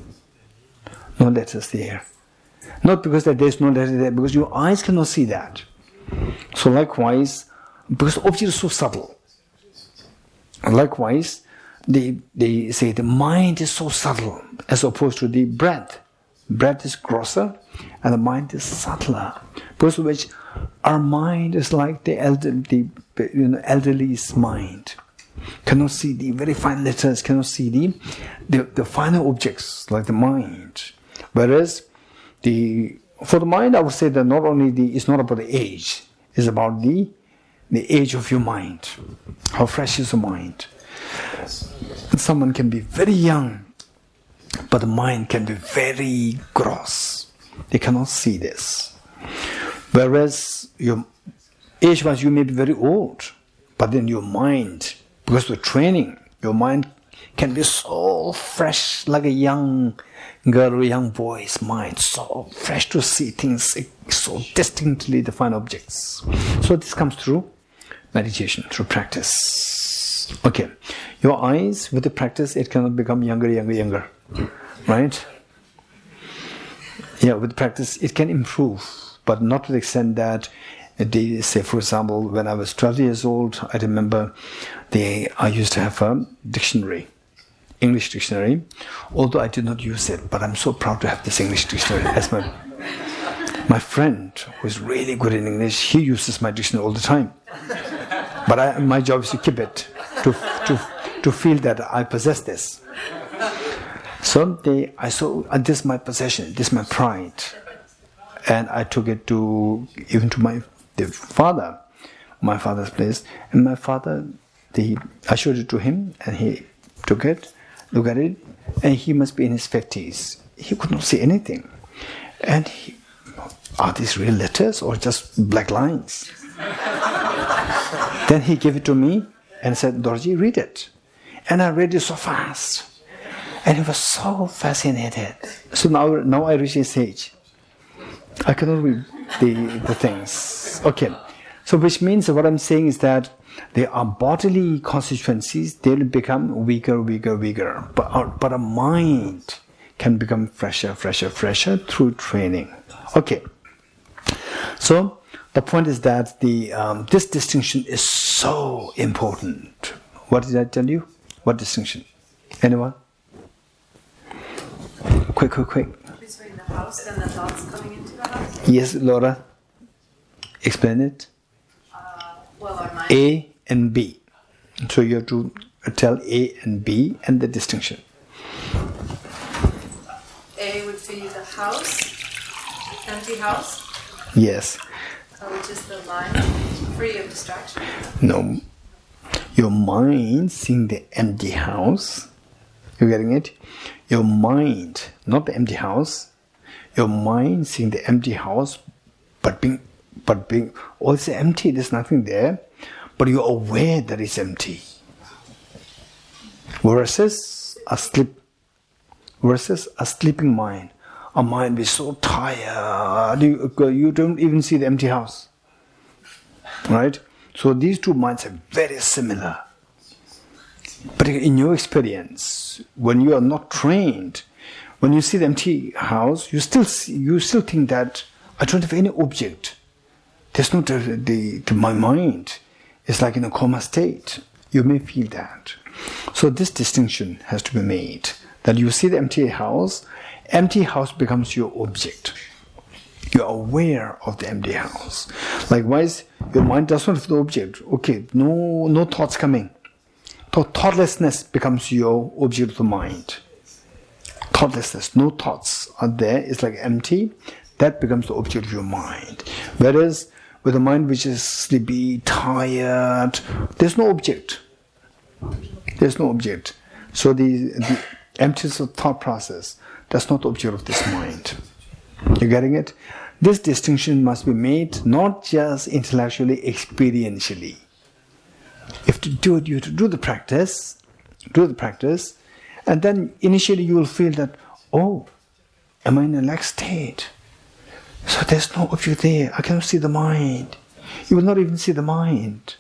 No letters there. Not because there's no letter there, because your eyes cannot see that. So likewise, because the object is so subtle. Likewise, they say the mind is so subtle as opposed to the breath. Breath is grosser and the mind is subtler. Because of which our mind is like the elderly's mind. Cannot see the very fine letters, cannot see the finer objects like the mind. Whereas for the mind, I would say that not only it's not about the age, it's about the age of your mind. How fresh is the mind? Someone can be very young, but the mind can be very gross. They cannot see this. Whereas your age-wise, you may be very old, but then your mind, because of the training, your mind can be so fresh, like a young girl or a young boy's mind, so fresh to see things so distinctly, define objects. So this comes through meditation, through practice. Okay, your eyes, with the practice, it cannot become younger, right? Yeah, with practice, it can improve, but not to the extent that they say, for example, when I was 12 years old, I remember I used to have a dictionary, English dictionary, although I did not use it, but I'm so proud to have this English dictionary. As my friend, who is really good in English, he uses my dictionary all the time. But my job is to keep it, to feel that I possess this. So I saw this is my possession, this is my pride. And I took it to even to my father's place, and my father, I showed it to him, and he took it, looked at it, and he must be in his 50s. He could not see anything. And are these real letters or just black lines? Then he gave it to me and said, Dorji, read it. And I read it so fast. And he was so fascinated. So now I reach his age. I cannot read the things. Okay. So which means what I'm saying is that there are bodily constituencies, they will become weaker. But a mind can become fresher through training. Okay. So the point is that this distinction is so important. What did I tell you? What distinction? Anyone? Quick. Between the house and the thoughts coming into the house? Yes, Laura. Explain it. Well, our mind. A and B. So you have to tell A and B and the distinction. A would be the house, empty house. Yes. Which is the mind free of distraction. No. Your mind seeing the empty house. You getting it? Your mind, not the empty house. Your mind seeing the empty house, but being it's empty. There's nothing there, but you're aware that it's empty. Versus a sleeping mind. A mind is so tired, you don't even see the empty house. Right? So these two minds are very similar. But in your experience, when you are not trained, when you see the empty house, you still think that I don't have any object. There's not my mind is like in a coma state. You may feel that. So this distinction has to be made. That you see the empty house becomes your object. You are aware of the empty house. Likewise, your mind does not have the object. Okay, no thoughts coming. Thoughtlessness becomes your object of the mind. Thoughtlessness, no thoughts are there. It's like empty. That becomes the object of your mind. Whereas with a mind which is sleepy, tired, there's no object. There's no object. So the emptiness of thought process, that's not the object of this mind. You getting it? This distinction must be made not just intellectually, experientially. If you have to do the practice, and then initially you will feel that, oh, am I in a lax state? So there's no object there. I cannot see the mind. You will not even see the mind.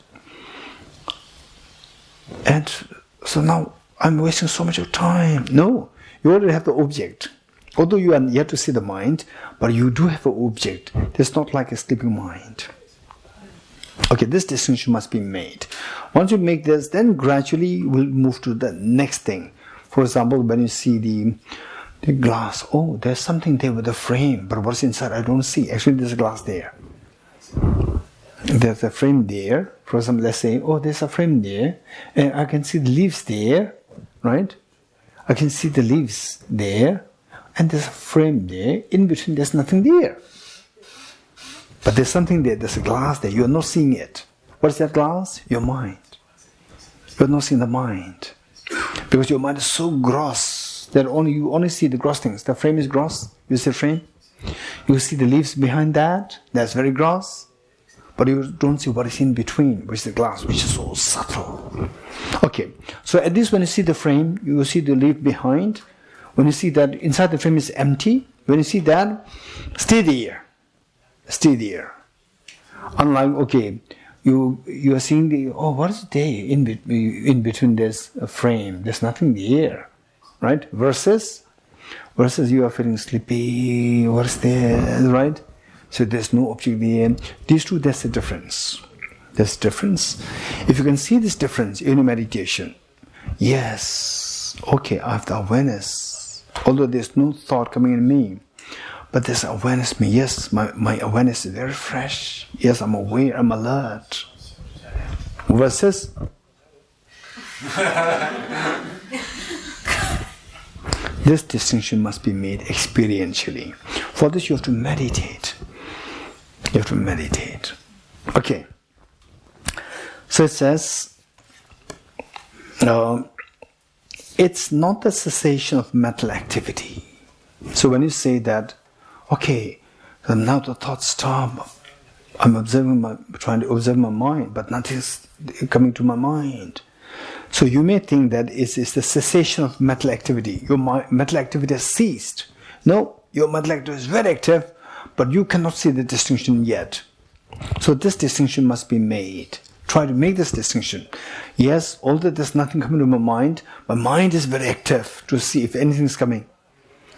And so now I'm wasting so much of time. No, you already have the object. Although you are yet to see the mind, but you do have an object. It's not like a sleeping mind. Okay, this distinction must be made. Once you make this, then gradually we'll move to the next thing. For example, when you see the glass, oh, there's something there with the frame, but what's inside I don't see. Actually, there's a glass there. There's a frame there. For example, let's say, oh, there's a frame there, and I can see the leaves there, right? I can see the leaves there, and there's a frame there. In between, there's nothing there. But there's something there, there's a glass there, you're not seeing it. What's that glass? Your mind. You're not seeing the mind. Because your mind is so gross that you only see the gross things. The frame is gross, you see the frame. You see the leaves behind that, that's very gross. But you don't see what is in between, which is the glass, which is so subtle. Okay, so at least when you see the frame, you will see the leaf behind. When you see that inside the frame is empty, when you see that, stay there. Stay there. Unlike, okay, you are seeing what is there in between this frame? There's nothing there, right? Versus you are feeling sleepy. What is there, right? So there's no object there. These two, that's the difference. There's difference. If you can see this difference in your meditation, yes, okay, I have the awareness. Although there's no thought coming in me, but there's awareness in me. Yes, my awareness is very fresh. Yes, I'm aware, I'm alert. Versus this distinction must be made experientially. For this you have to meditate. You have to meditate. Okay. So it says, it's not the cessation of mental activity. So when you say that, okay, now the thoughts stop, I'm trying to observe my mind, but nothing's coming to my mind. So you may think that it's the cessation of mental activity. Your mental activity has ceased. No, your mental activity is very active, but you cannot see the distinction yet. So this distinction must be made. Try to make this distinction. Yes, although there's nothing coming to my mind is very active to see if anything's coming.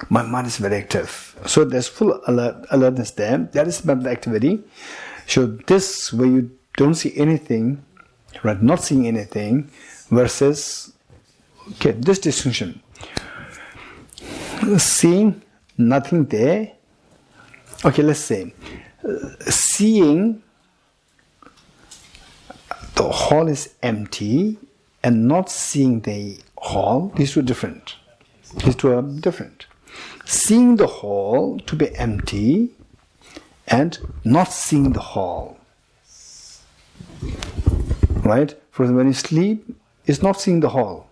My mind is very active. So there's full alertness there. That is mental activity. So this, where you don't see anything, right, not seeing anything, versus, okay, this distinction. Seeing nothing there. Okay, let's say, seeing the hall is empty and not seeing the hall, these two are different. These two are different. Seeing the hall to be empty and not seeing the hall. Right? For example, when you sleep, it's not seeing the hall.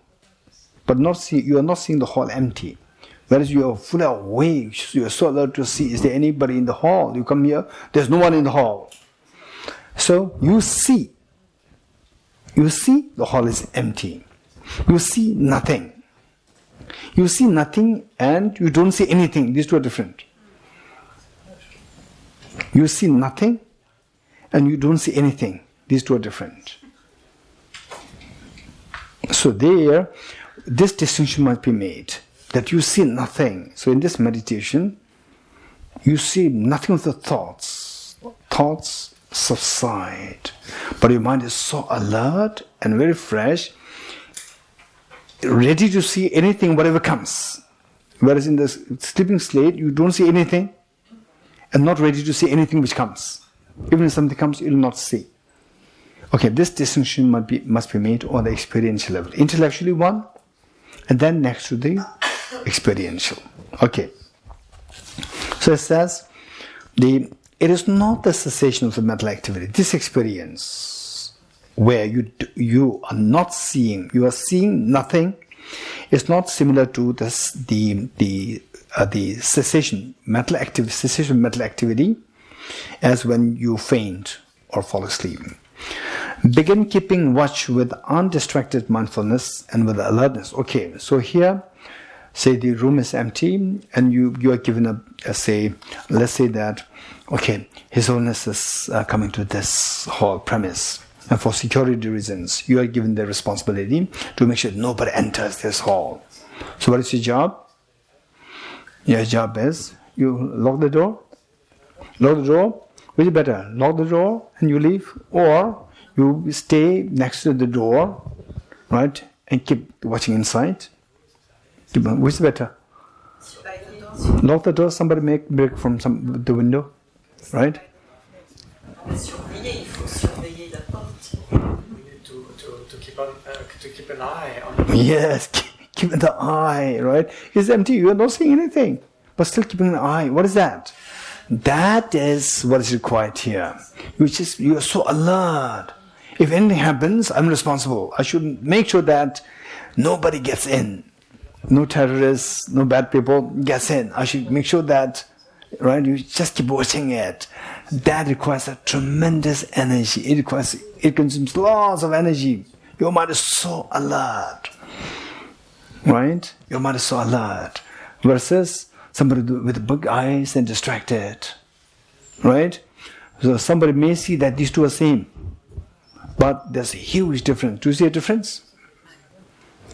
But you are not seeing the hall empty. Whereas you are fully awake, you are so alert to see, is there anybody in the hall? You come here, there's no one in the hall. So you see the hall is empty. You see nothing. You see nothing and you don't see anything. These two are different. You see nothing and you don't see anything. These two are different. So there, this distinction must be made, that you see nothing. So in this meditation, you see nothing of the thoughts. Thoughts subside. But your mind is so alert and very fresh, ready to see anything, whatever comes. Whereas in the sleeping state, you don't see anything and not ready to see anything which comes. Even if something comes, you will not see. Okay, this distinction must be made on the experiential level. Intellectually one, and then next to the experiential. Okay. So it says, it is not the cessation of the mental activity. This experience, where you are not seeing, you are seeing nothing, is not similar to this, the cessation mental activity, as when you faint or fall asleep. Begin keeping watch with undistracted mindfulness and with alertness. Okay, so here, say the room is empty and you are given let's say that, okay, His Holiness is coming to this hall premise, and for security reasons, you are given the responsibility to make sure nobody enters this hall. So what is your job? Your job is, you lock the door. Which is better, lock the door and you leave, or you stay next to the door, right, and keep watching inside? Which is better? Lock the door, somebody make break from the window, right? To keep an eye on. Yes, keep the eye, right? It's empty, you are not seeing anything, but still keeping an eye. What is that? That is what is required here. You are so alert. If anything happens, I'm responsible. I should make sure that nobody gets in. No terrorists, no bad people gets in. I should make sure that, right, you just keep watching it. That requires a tremendous energy. It consumes lots of energy. Your mind is so alert. Right? Your mind is so alert. Versus somebody with big eyes and distracted. Right? So somebody may see that these two are same. But there's a huge difference. Do you see a difference?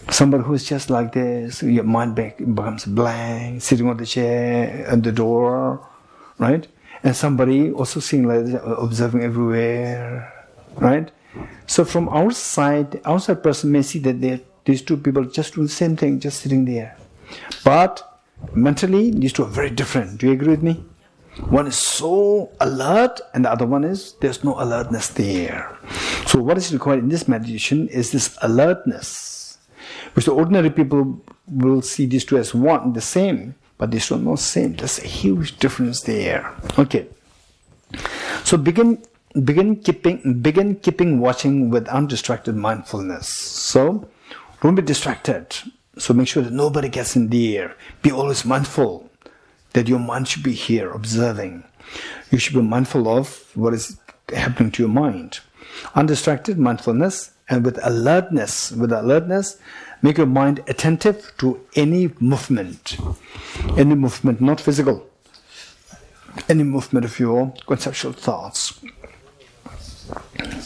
Somebody who's just like this, your mind becomes blank, sitting on the chair, at the door, right? And somebody also seeing like this, observing everywhere, right? So from outside person may see that these two people just doing the same thing, just sitting there. But mentally, these two are very different. Do you agree with me? One is so alert and the other one is, there's no alertness there. So what is required in this meditation is this alertness, which the ordinary people will see these two as one, the same. but these two are not the same. There's a huge difference there. Okay. So begin keeping watching with undistracted mindfulness. So don't be distracted. So make sure that nobody gets in the air. Be always mindful that your mind should be here observing. You should be mindful of what is happening to your mind. Undistracted mindfulness, and with alertness, make your mind attentive to any movement, not physical, any movement of your conceptual thoughts.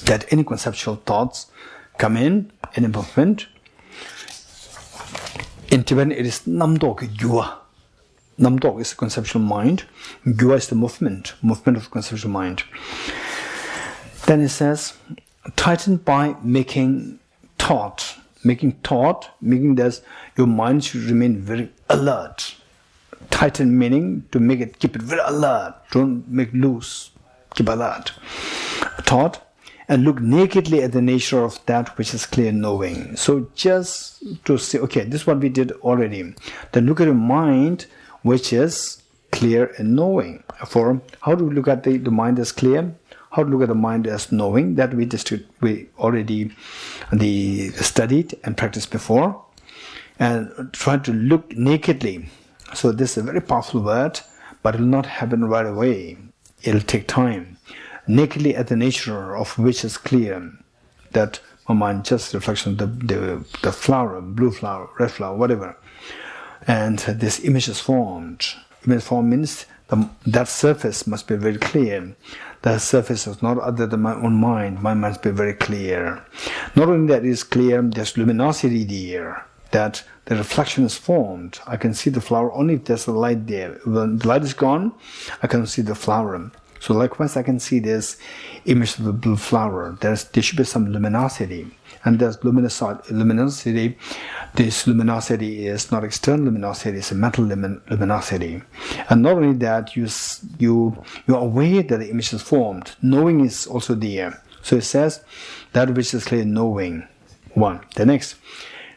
That any conceptual thoughts come in, any movement. In Tibetan, it is namdok gyua. Namdok is the conceptual mind. Gyua is the movement of conceptual mind. Then it says, tighten by making thought, meaning that your mind should remain very alert. Tighten meaning to keep it very alert. Don't make loose. Keep alert. Thought, and look nakedly at the nature of that which is clear knowing. So just to say, okay, this is what we did already. Then look at your mind, which is clear and knowing. For how do we look at the mind as clear? How to look at the mind as knowing? That we already studied and practiced before. And try to look nakedly. So this is a very powerful word, but it will not happen right away. It will take time. Nakedly at the nature of which is clear, that my mind just reflection of the flower, blue flower, red flower, whatever. And this image is formed. Image formed means that surface must be very clear. That surface is not other than my own mind. My mind must be very clear. Not only that it is clear, there's luminosity there. That the reflection is formed. I can see the flower only if there's a light there. When the light is gone, I can see the flower. So likewise, I can see this image of the blue flower. There should be some luminosity. And there's luminosity. This luminosity is not external luminosity, it's a mental luminosity. And not only that, you're aware that the image is formed. Knowing is also there. So it says, that which is clear knowing. One. The next.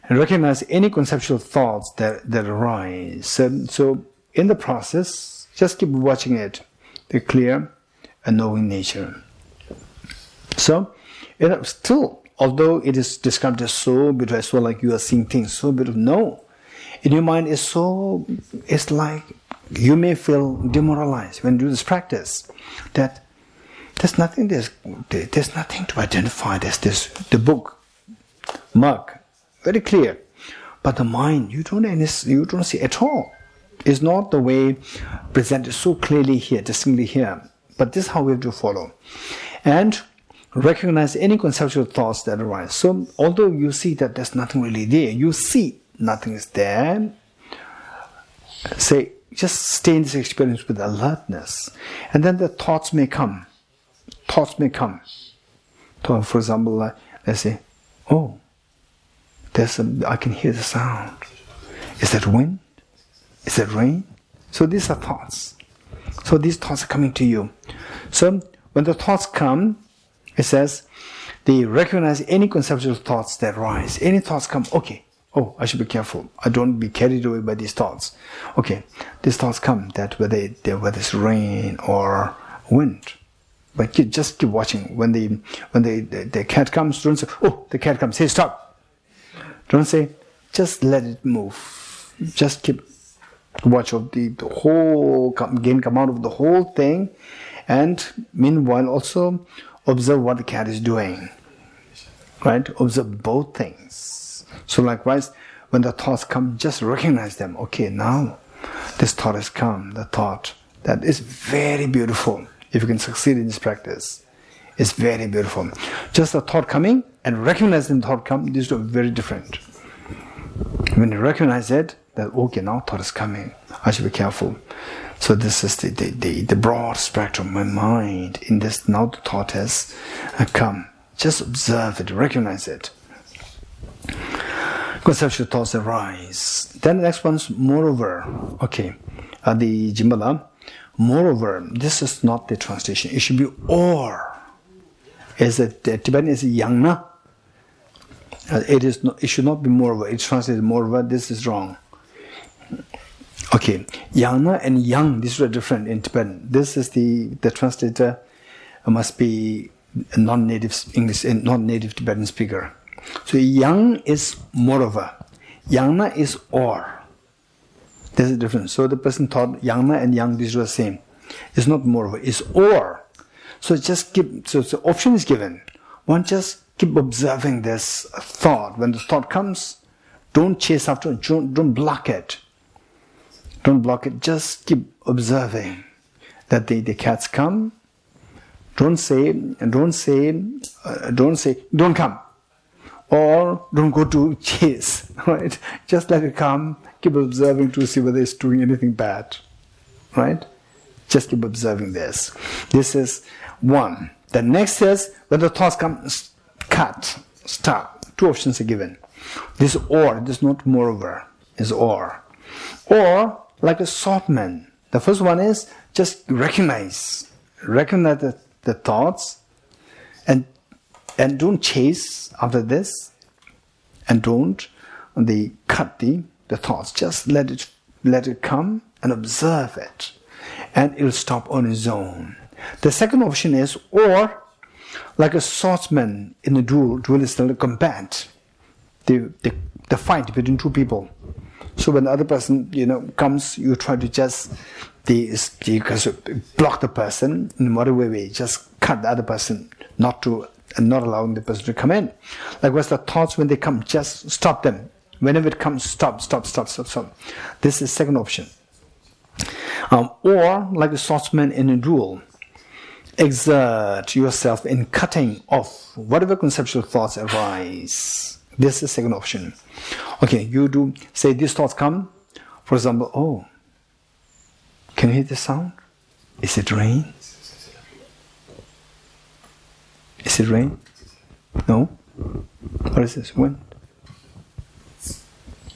And recognize any conceptual thoughts that arise. So in the process, just keep watching it. The clear and knowing nature. So, still, although it is described as so beautiful, so like you are seeing things so beautiful, no. In your mind, it's like you may feel demoralized when you do this practice. That there's nothing to identify. There's the book, mug, very clear. But the mind, you don't see at all. It's not the way presented so clearly here, distinctly here. But this is how we have to follow. And recognize any conceptual thoughts that arise. So, although you see that there's nothing really there, you see nothing is there, just stay in this experience with alertness. And then the thoughts may come. For example, let's say, oh, I can hear the sound. Is that wind? Is that rain? So these are thoughts. So these thoughts are coming to you. So when the thoughts come, it says, they recognize any conceptual thoughts that rise. Any thoughts come, okay, oh, I should be careful. I don't be carried away by these thoughts. Okay, these thoughts come, that whether it's rain or wind. But just keep watching. When the cat comes, don't say, oh, the cat comes, hey, stop. Don't say, just let it move. Just keep watch of the whole, come out of the whole thing, and meanwhile also observe what the cat is doing. Right? Observe both things. So likewise, when the thoughts come, just recognize them. Okay, now this thought has come, the thought. That is very beautiful. If you can succeed in this practice, it's very beautiful. Just a thought coming and recognizing the thought come, these are very different. When you recognize it, that okay, now thought is coming, I should be careful. So this is the broad spectrum of my mind. In this, now the thought has come. Just observe it, recognize it. Conceptual thoughts arise. Then the next one's moreover. Okay, the Jimbala. Moreover, this is not the translation. It should be or. The Tibetan is yangna. It should not be moreover. It's translated moreover. This is wrong. Okay, Yana and Yang, these are different in Tibetan. This is the translator must be a non-native English and non-native Tibetan speaker. So Yang is moreover, Yana is or. There's a difference. So the person thought Yana and Yang, these were the same. It's not moreover, it's or. So just keep. So the option is given. One just keep observing this thought. When the thought comes, don't chase after it. Don't block it. Don't block it. Just keep observing that the cats come. Don't say, don't come, or don't go to chase. Right? Just let it come. Keep observing to see whether it's doing anything bad. Right? Just keep observing this. This is one. The next is when the thoughts come, cut, stop. Two options are given. This or, this is not moreover, is or. Or like a sortman. The first one is just recognize the thoughts and don't chase after this and don't cut the thoughts. Just let it come and observe it, and it will stop on its own. The second option is or like a swordsman in a duel is still a combat, the fight between two people. So when the other person comes, you try to just block the person in whatever way, just cut the other person, not allowing the person to come in. Likewise, the thoughts when they come, just stop them. Whenever it comes, stop. This is second option. Or like a swordsman in a duel, exert yourself in cutting off whatever conceptual thoughts arise. This is second option. Okay, you do say these thoughts come. For example, oh, can you hear the sound? Is it rain? Is it rain? No? What is this? Wind?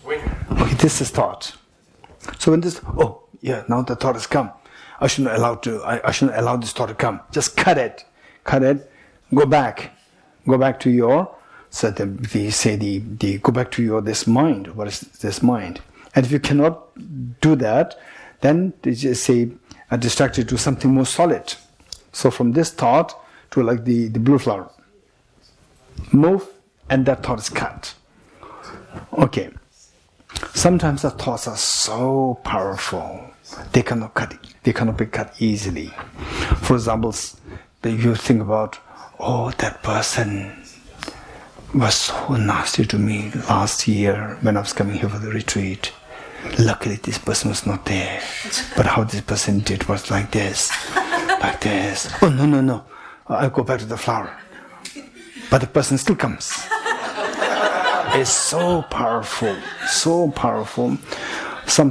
Okay, this is thought. So when this, oh yeah, now the thought has come. I shouldn't allow this thought to come. Just cut it. Go back to your. So we say go back to your this mind. What is this mind? And if you cannot do that, then they just say distract it to something more solid. So from this thought to like the blue flower, move, and that thought is cut. Okay. Sometimes the thoughts are so powerful, they cannot be cut easily. For example, you think about, oh, that person was so nasty to me last year when I was coming here for the retreat. Luckily, this person was not there. But how this person did was like this. Oh, no. I'll go back to the flower. But the person still comes. It's so powerful. Some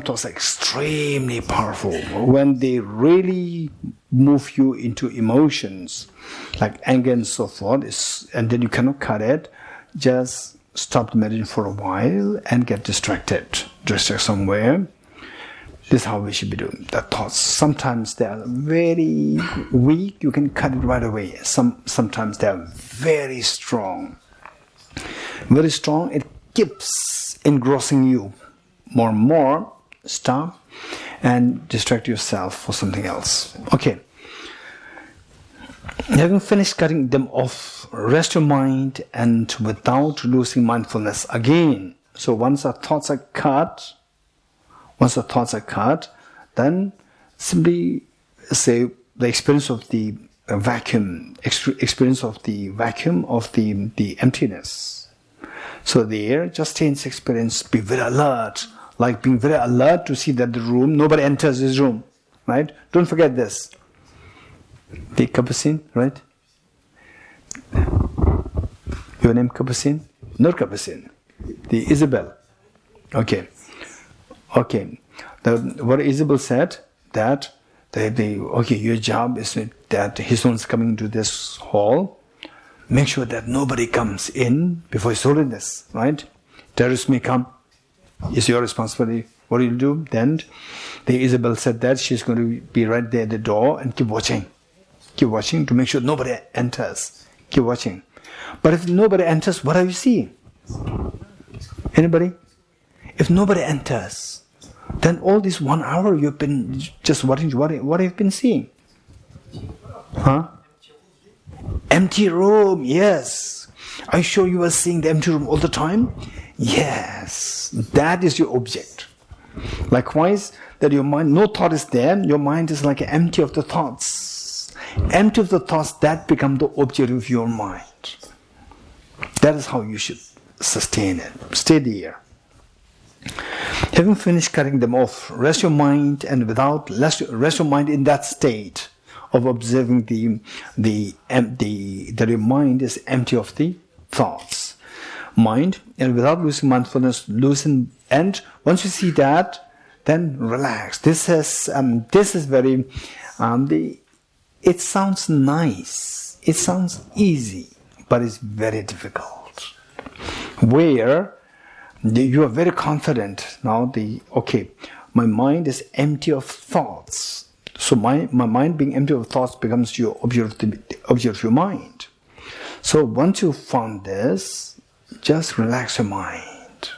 thoughts are extremely powerful. When they really move you into emotions, like anger and so forth, and then you cannot cut it, just stop the meditation for a while and get distracted somewhere. This is how we should be doing. The thoughts, sometimes they are very weak, you can cut it right away. Sometimes they are very strong. Very strong, it keeps engrossing you more and more. Stop and distract yourself for something else. Okay. Having finished cutting them off, rest your mind and without losing mindfulness again. So once our thoughts are cut, then simply say the experience of the vacuum, experience of the emptiness. So there, just stay in this experience, be very alert, like being very alert to see that the room, nobody enters this room, right? Don't forget this. The Kapusin, right? Your name Kapusin? Not Kapusin. The Isabel. Okay. What Isabel said, that your job is that his one's coming to this hall. Make sure that nobody comes in before His Holiness, right? Terrorists may come. It's your responsibility. What do you do? Then the Isabel said that she's going to be right there at the door and keep watching. Keep watching to make sure nobody enters. Keep watching. But if nobody enters, what do you see? Anybody? If nobody enters, then all this 1 hour you've been just watching, what have you been seeing? Huh? Empty room, yes. Are you sure you are seeing the empty room all the time? Yes. That is your object. Likewise, that your mind, no thought is there, your mind is like empty of the thoughts. Empty of the thoughts, that become the object of your mind. That is how you should sustain it. Stay there. Having finished cutting them off, rest your mind rest your mind in that state of observing that your mind is empty of the thoughts. Mind, and without losing mindfulness, loosen, and once you see that, then relax. This is very, it sounds nice, it sounds easy, but it's very difficult. Where you are very confident now, my mind is empty of thoughts. So my mind being empty of thoughts becomes your object of your mind. So once you found this, just relax your mind.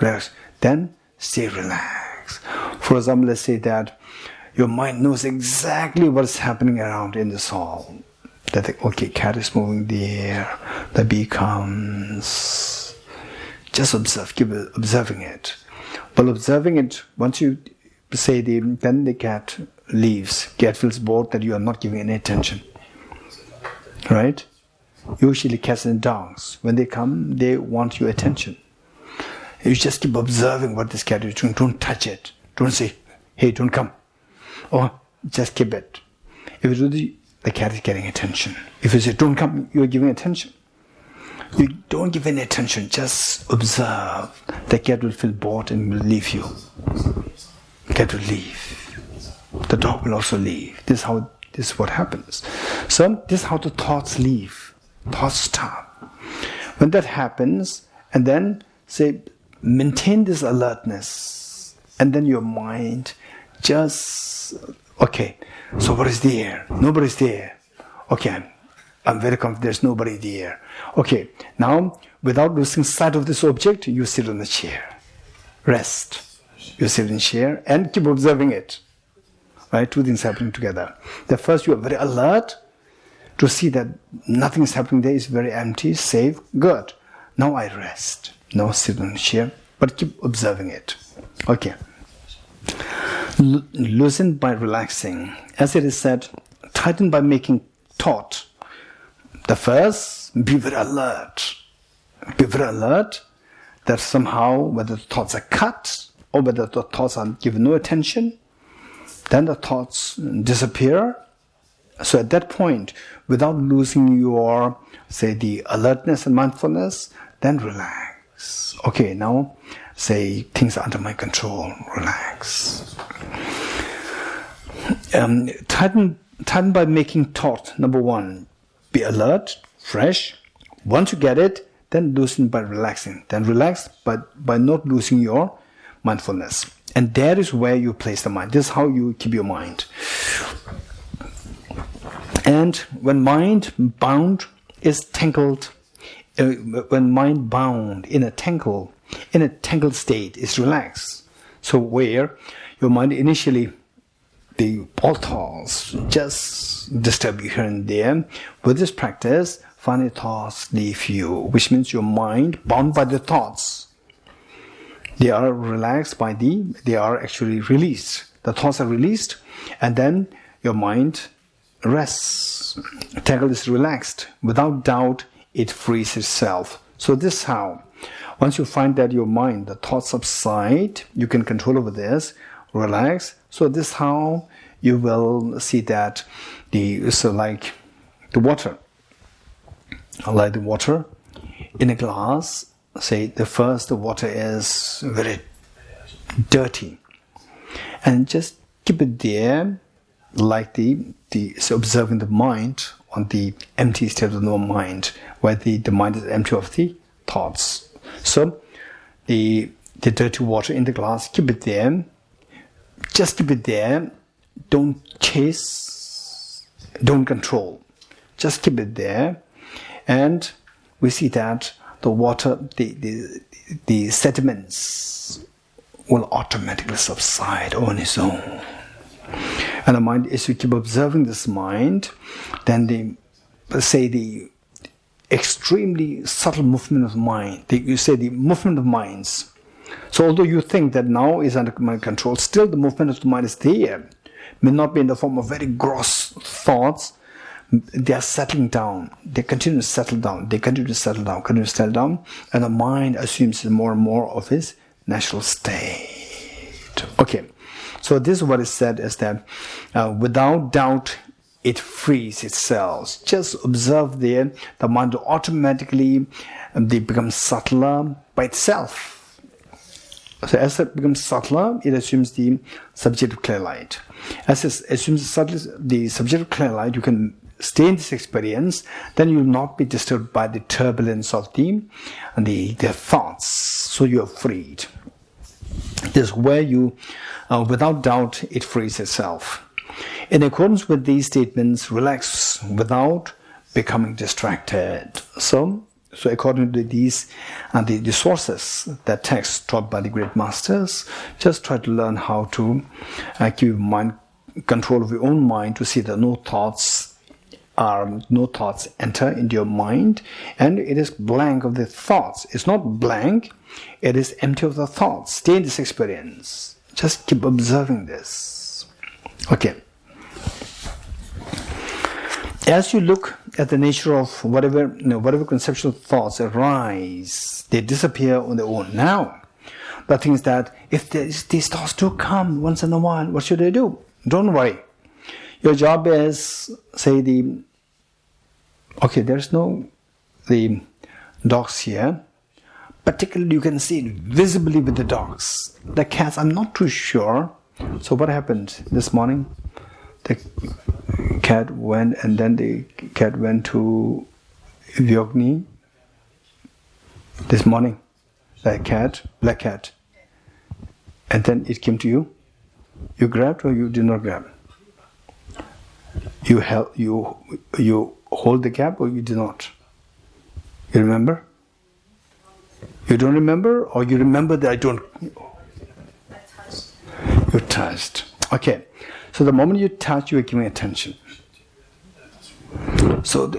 Relax. Then stay relaxed. For example, let's say that your mind knows exactly what's happening around in this hall. That cat is moving there, the bee comes. Just observe, keep observing it. While observing it, once you say then the cat leaves, cat feels bored that you are not giving any attention. Right? Usually cats and dogs, when they come, they want your attention. You just keep observing what this cat is doing. Don't touch it. Don't say, hey, don't come. Or just keep it. If you do the cat is getting attention. If you say, don't come, you are giving attention. You don't give any attention, just observe. The cat will feel bored and will leave you. The cat will leave. The dog will also leave. This is what happens. So this is how the thoughts leave. Thoughts stop. When that happens, and then say, maintain this alertness, and then your mind just, so what is there? Nobody's there. I'm very confident there's nobody there. Now, without losing sight of this object, you sit on the chair. Rest. You sit in the chair and keep observing it. Right? Two things happening together. The first, you are very alert to see that nothing is happening there, is very empty, safe, good. Now I rest. Now sit on the chair, but keep observing it. Loosen by relaxing. As it is said, tighten by making taut. The first, be very alert. Be very alert that somehow, whether the thoughts are cut or whether the thoughts are given no attention, then the thoughts disappear. So at that point, without losing your, say, the alertness and mindfulness, then relax. Now, say, things are under my control. Relax. Tighten by making taut. Number one, be alert, fresh. Once you get it, then loosen by relaxing. Then relax by not losing your mindfulness. And there is where you place the mind. This is how you keep your mind. And when mind bound is tangled, when mind bound in a tangled state is relaxed. So where your mind initially, all thoughts just disturb you here and there. With this practice, finally thoughts leave you, which means your mind bound by the thoughts. They are relaxed they are actually released. The thoughts are released, and then your mind rests. Tangle is relaxed. Without doubt, it frees itself. So this is how. Once you find that your mind, the thoughts subside, you can control over this, relax. So this is how you will see that like the water in a glass. Say the water is very dirty, and just keep it there, like so observing the mind on the empty state of the mind, where the mind is empty of the thoughts. So the dirty water in the glass, keep it there. Just keep it there. Don't chase. Don't control. Just keep it there. And we see that the water, the sediments will automatically subside on its own. And the mind, as you keep observing this mind, then the extremely subtle movement of mind, you say the movement of minds. So although you think that now is under mind control, still the movement of the mind is there. May not be in the form of very gross thoughts. They are settling down. They continue to settle down. They continue to settle down, and the mind assumes more and more of its natural state. Okay, so this is what is said is that without doubt it frees itself. Just observe there, the mind automatically becomes subtler by itself. So as it becomes subtler, it assumes the subjective clear light. As it assumes the subjective clear light, you can stay in this experience, then you will not be disturbed by the turbulence of the thoughts. So you are freed. This is where you, without doubt, it frees itself. In accordance with these statements, relax without becoming distracted. So according to these and the sources, that text taught by the great masters, just try to learn how to keep mind control of your own mind, to see that no thoughts enter into your mind, and it is blank of the thoughts. It's not blank, it is empty of the thoughts. Stay in this experience. Just keep observing this. Okay. As you look at the nature of whatever conceptual thoughts arise, they disappear on their own. Now, the thing is that if these thoughts do come once in a while, what should I do? Don't worry. Your job is, say, there's the dogs here. Particularly, you can see it visibly with the dogs. The cats, I'm not too sure. So what happened this morning? The cat went, and then the cat went to Vyogni this morning. Black cat. And then it came to you. You grabbed or you did not grab? You hold the gap or you did not? You remember? You don't remember, or you remember that I don't? I touched. You touched. Okay. So the moment you touch, you are giving attention. So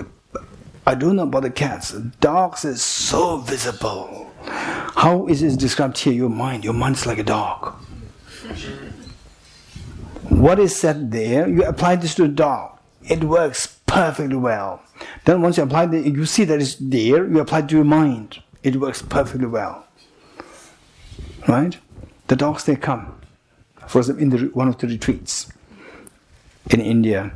I don't know about the cats. Dogs is so visible. How is it described here? Your mind. Your mind is like a dog. What is said there, you apply this to a dog. It works perfectly well. Then once you apply you see that it's there, you apply it to your mind. It works perfectly well. Right? The dogs, they come. For example, in one of the retreats in India,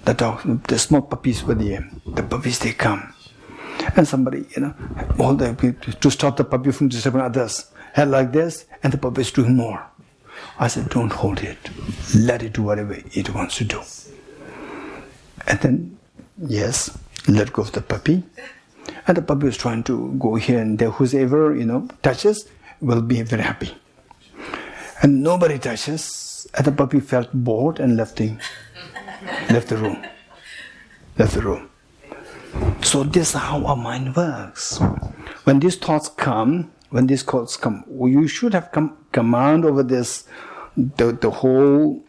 the dogs, the small puppies were there. The puppies, they come. And somebody, to stop the puppy from disturbing others, held like this, and the puppy is doing more. I said, don't hold it. Let it do whatever it wants to do. And then, yes, let go of the puppy. And the puppy is trying to go here and there. Whoever, touches will be very happy. And nobody touches. And the puppy felt bored and left the room. So this is how our mind works. When these thoughts come, you should have command over this, the hall,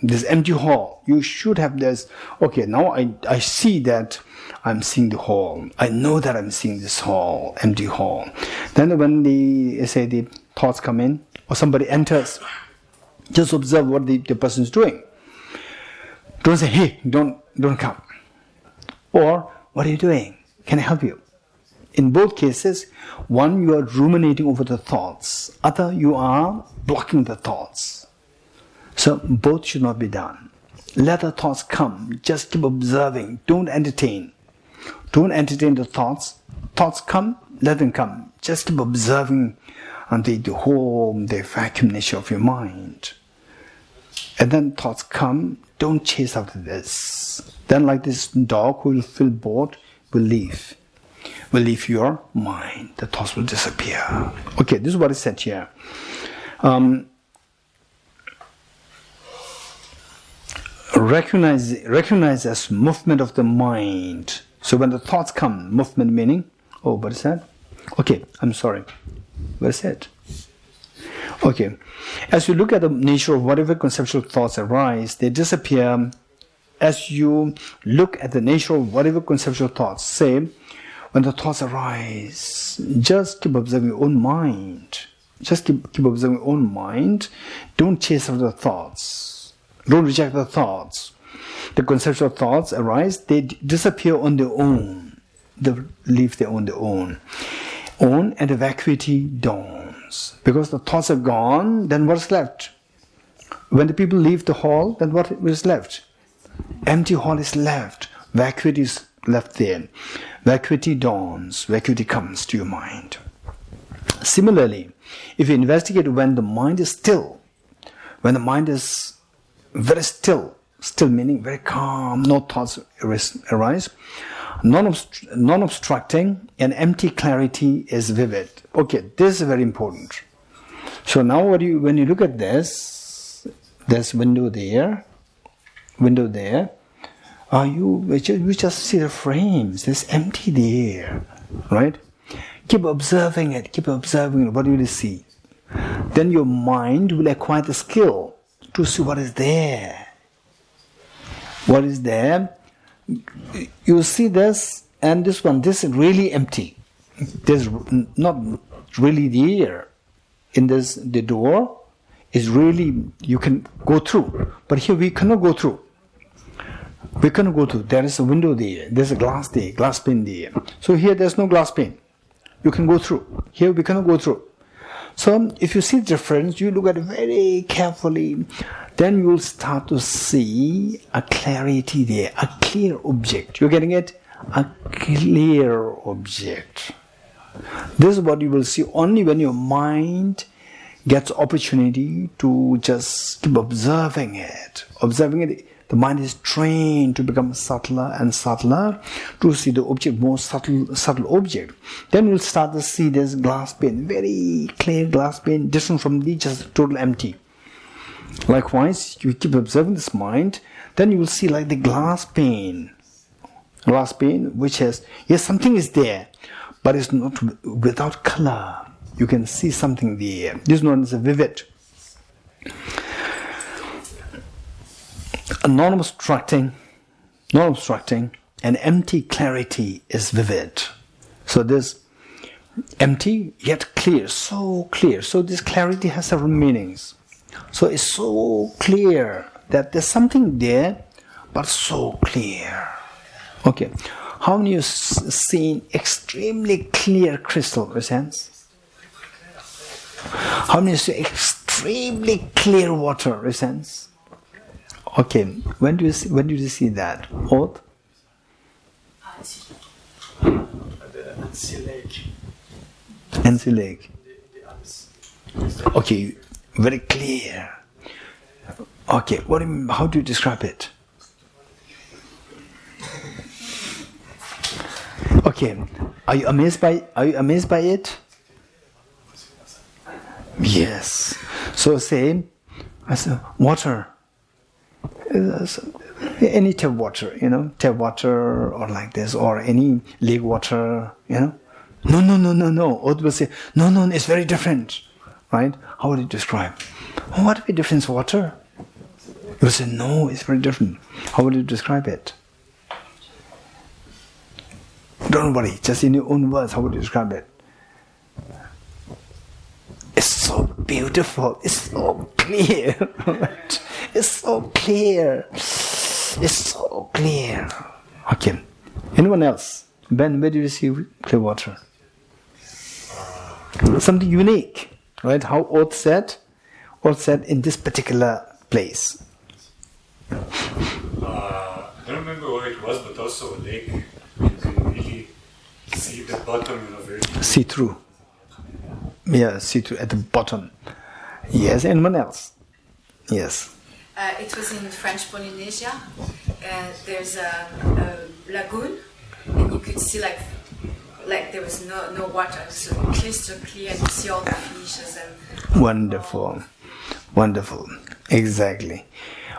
this empty hall. You should have this. Okay, now I see that I'm seeing the hall. I know that I'm seeing this hall, empty hall. Then when the thoughts come in, or somebody enters, just observe what the person is doing. Don't say, hey, don't come. Or, what are you doing? Can I help you? In both cases, one, you are ruminating over the thoughts. Other, you are blocking the thoughts. So both should not be done. Let the thoughts come. Just keep observing. Don't entertain. Don't entertain the thoughts. Thoughts come, let them come. Just keep observing the vacuum nature of your mind. And then thoughts come, don't chase after this. Then like this dog who will feel bored, will leave your mind. The thoughts will disappear. Okay, this is what is said here. Recognize as movement of the mind. So when the thoughts come, movement meaning, what is that? Okay, I'm sorry. Where's it? Okay. As you look at the nature of whatever conceptual thoughts arise, they disappear. As you look at the nature of whatever conceptual thoughts, say, when the thoughts arise, just keep observing your own mind. Just keep observing your own mind. Don't chase after the thoughts. Don't reject the thoughts. The conceptual thoughts arise, they disappear on their own. They leave their own. And the vacuity dawns. Because the thoughts are gone, then what's left? When the people leave the hall, then what is left? Empty hall is left. Vacuity is left there. Vacuity dawns. Vacuity comes to your mind. Similarly, if you investigate when the mind is still, when the mind is very still meaning very calm, no thoughts arise, non-obstructing and empty clarity is vivid. Okay, this is very important. So now when you look at this, there's window there, you just see the frames, there's empty there, right? Keep observing it, what will you see? Then your mind will acquire the skill to see what is there. What is there? You see this and this one, this is really empty. There's not really there. In this, the door is really, you can go through. But here we cannot go through. We cannot go through. There is a window there. There's a glass there, glass pane there. So here there's no glass pane. You can go through. Here we cannot go through. So if you see the difference, you look at it very carefully, then you will start to see a clarity there, a clear object. You're getting it? A clear object. This is what you will see only when your mind gets opportunity to just keep observing it. The mind is trained to become subtler and subtler, to see the object, more subtle object. Then you'll start to see this glass pane, very clear glass pane, different from the just total empty. Likewise, you keep observing this mind, then you will see like the glass pane, which has, yes, something is there, but it's not without color. You can see something there. This one is a vivid. A non-obstructing and empty clarity is vivid. So this empty yet clear, so clear. So this clarity has several meanings. So it's so clear that there's something there, but so clear. Okay, how many of you seen extremely clear crystal? Raise hands. How many of you see extremely clear water? Raise hands. Okay, when did you see that? Oath? The Ansi Lake. Ansi Lake. Okay, very clear. Okay, what do you mean, how do you describe it? Okay, are you amazed by it? Yes. So say, I said, water. Any tap water, tap water or like this, or any lake water, No. Oath will say, no, it's very different, right? How would you describe? What would be different water? You will say, no, it's very different. How would you describe it? Don't worry, just in your own words, how would you describe it? It's so beautiful, it's so clear, right? It's so clear. It's so clear. Okay. Anyone else? Ben, where do you see clear water? Something unique, right? How Oath said in this particular place. I don't remember where it was, but also a lake. You can really see the bottom, very clearly. See through. Yeah, see through at the bottom. Yes, anyone else? Yes. It was in French Polynesia. There's a lagoon, and you could see like there was no water, so crystal clear, and you see all the fishes and. Wonderful, exactly.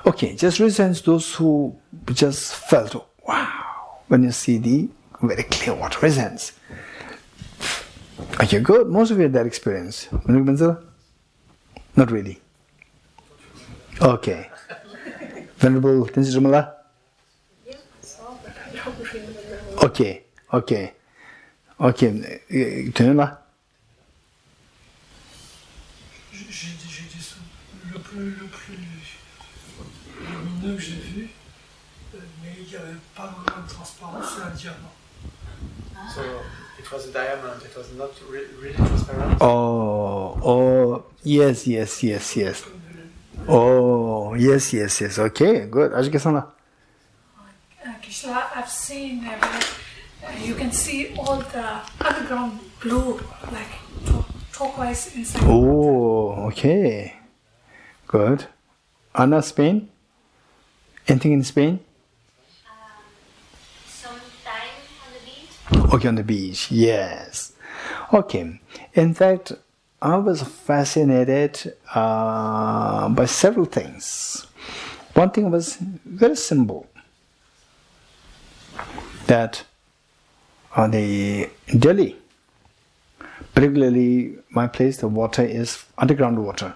Okay, just represents those who just felt wow when you see the very clear water. Represents. Okay, good. Most of you had that experience. Not really. Okay. Venerable Tenzin Rimala? Okay. Tenela? J'ai des sons. Le plus lumineux que j'ai vu, mais il n'y avait pas vraiment de transparence, c'est un diamant. So it was a diamond, it was not really transparent. Oh, yes. Oh, yes. Okay, good. Ajika-san. Krishna, I've seen you can see all the underground blue, like turquoise inside. Oh, okay. Good. Anna, Spain? Anything in Spain? Sometime on the beach. Okay, on the beach, yes. Okay. In fact, I was fascinated by several things. One thing was very simple. That on the Delhi, particularly my place, the water is underground water.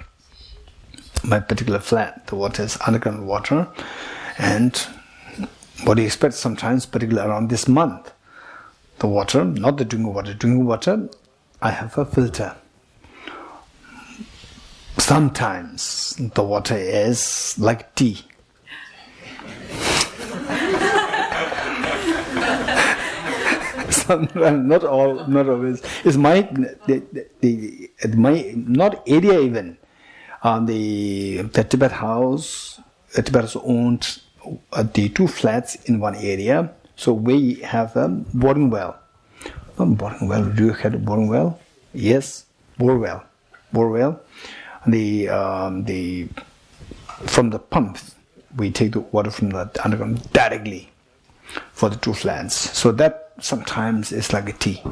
My particular flat, the water is underground water. And what do you expect sometimes, particularly around this month? The water, not the drinking water, I have a filter. Sometimes the water is like tea. Sometimes, not always. It's my not area even. The Tibet house, Tibet has owned the 2 flats in one area. So we have a boring well. Not boring well. Do you have a boring well? Yes, bore well. The from the pump, we take the water from the underground directly for the 2 flats. So that sometimes is like a tea.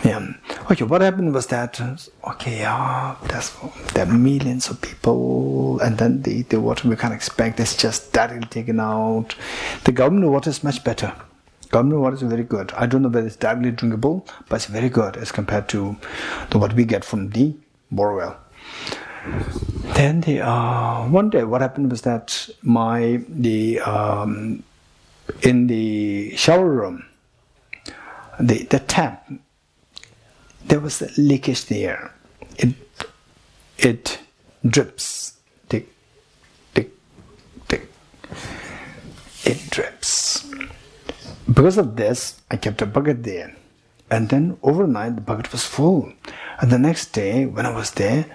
Yeah. Okay, what happened was that, there are millions of people, and then the water we can't expect is just directly taken out. The government water is much better. Government water is very good. I don't know whether it's directly drinkable, but it's very good as compared to what we get from the bore well. Then one day, what happened was that in the shower room, the tap, there was a leakage there. It drips. Tick. It drips. Because of this, I kept a bucket there. And then overnight, the bucket was full. And the next day, when I was there,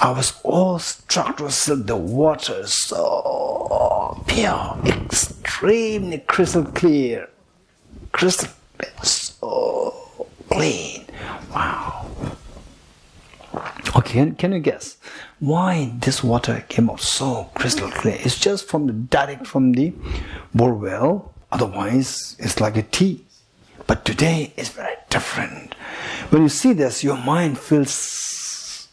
I was all struck with the water so pure, extremely crystal clear. So clean. Wow. Okay, can you guess why this water came out so crystal clear? It's just direct from the bore well. Otherwise, it's like a tea. But today is very different. When you see this, your mind feels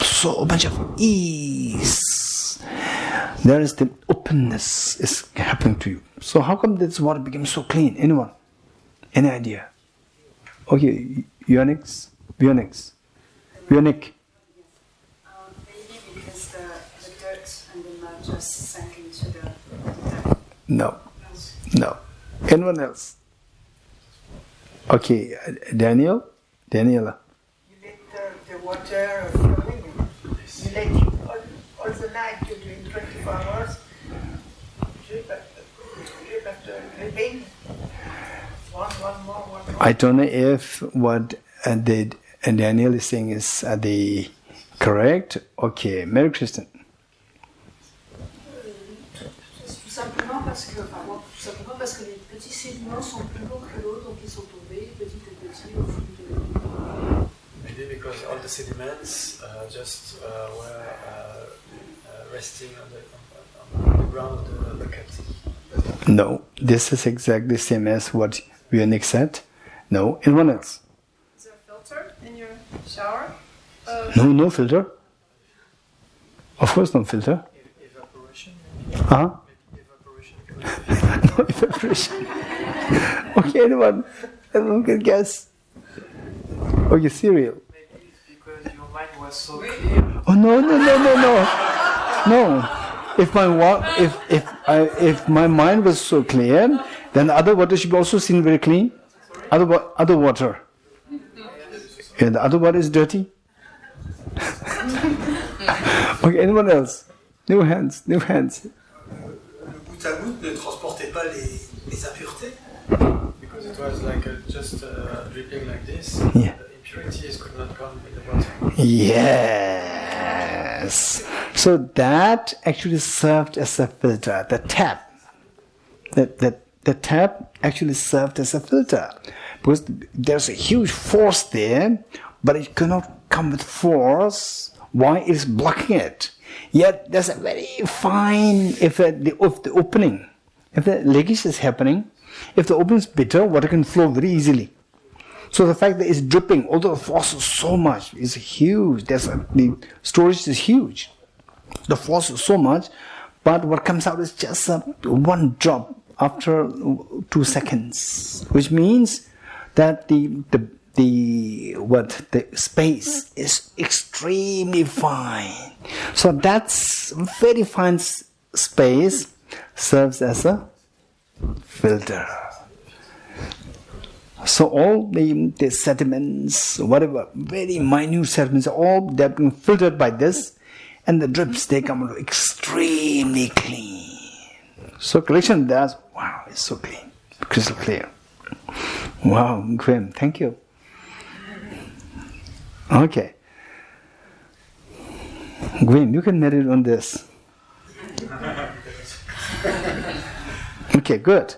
so much of ease. There is the openness is happening to you. So how come this water became so clean? Anyone? Any idea? Okay, Vionix. Maybe because the dirt and the mud just sank into the depth. No. Anyone else? Okay, Daniela? You let the water flowing. You let it all the night. You're doing 24 hours. One more. I don't know if what Daniel is saying is the correct. Okay, Mary Kristen. Tout simplement parce que les petits sédiments sont plus lourds que l'eau, donc ils sont tombés petit à petit au fond de l'eau. Maybe because all the sediments just were resting on the ground of the bucket. No, this is exactly the same as what Vionix said. No, anyone else? Is there a filter in your shower? No filter. Of course, no filter. Evaporation. Huh? Evaporation. No evaporation. Okay, anyone can guess. Okay, cereal. Maybe it's because your mind was so clear. Oh no. No. If my mind was so clear, then other water should be also seen very clean. Other water. Yeah, the other water is dirty. Okay, anyone else? New hands. Le goutte à goutte ne transportait pas les impuretés. Because it was like just dripping like this. Yeah. The impurities could not come in the water. Yes. So that actually served as a filter. The tap. The tap actually served as a filter. Because there's a huge force there, but it cannot come with force. Why? It's blocking it. Yet there's a very fine effect of the opening. If the leakage is happening, if the opening is bitter, water can flow very easily. So the fact that it's dripping, although the force is so much, is huge. The storage is huge. The force is so much, but what comes out is just one drop after 2 seconds, which means that the space is extremely fine. So that's very fine space serves as a filter. So all the sediments, whatever, very minute sediments, all they're being filtered by this, and the drips, they come out extremely clean. So collection does, wow, it's so clean, crystal clear. Wow, Gwen, thank you. Okay. Gwen, you can meditate on this. Okay, good.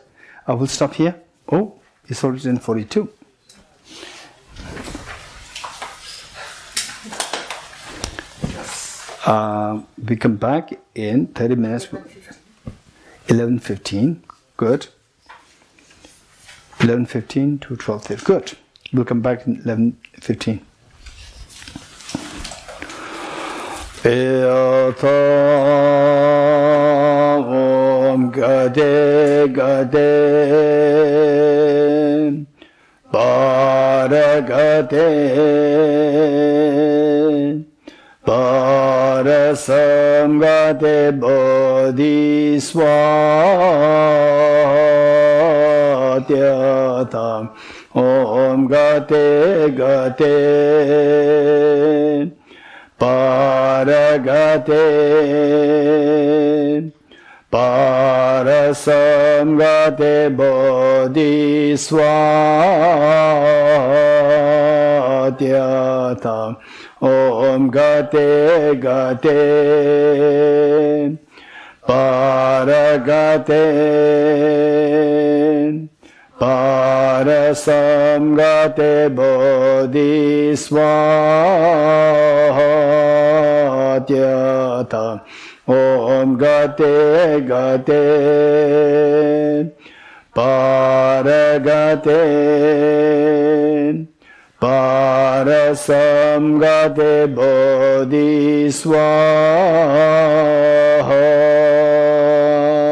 I will stop here. Oh, it's already 10:42. We come back in 30 minutes. 11:15. Good. 11:15 to 12:30. Good. We'll come back in 11:15. Om Gade Gade Paragade Parasamgade Bodhiswatyata Om Gade Gade Paragate Parasamgate Bodhiswatyata Om Gate Gate Paragate Parasamgate Bodhiswatyata Om Gate Gate Paragate Parasamgate Bodhiswatyata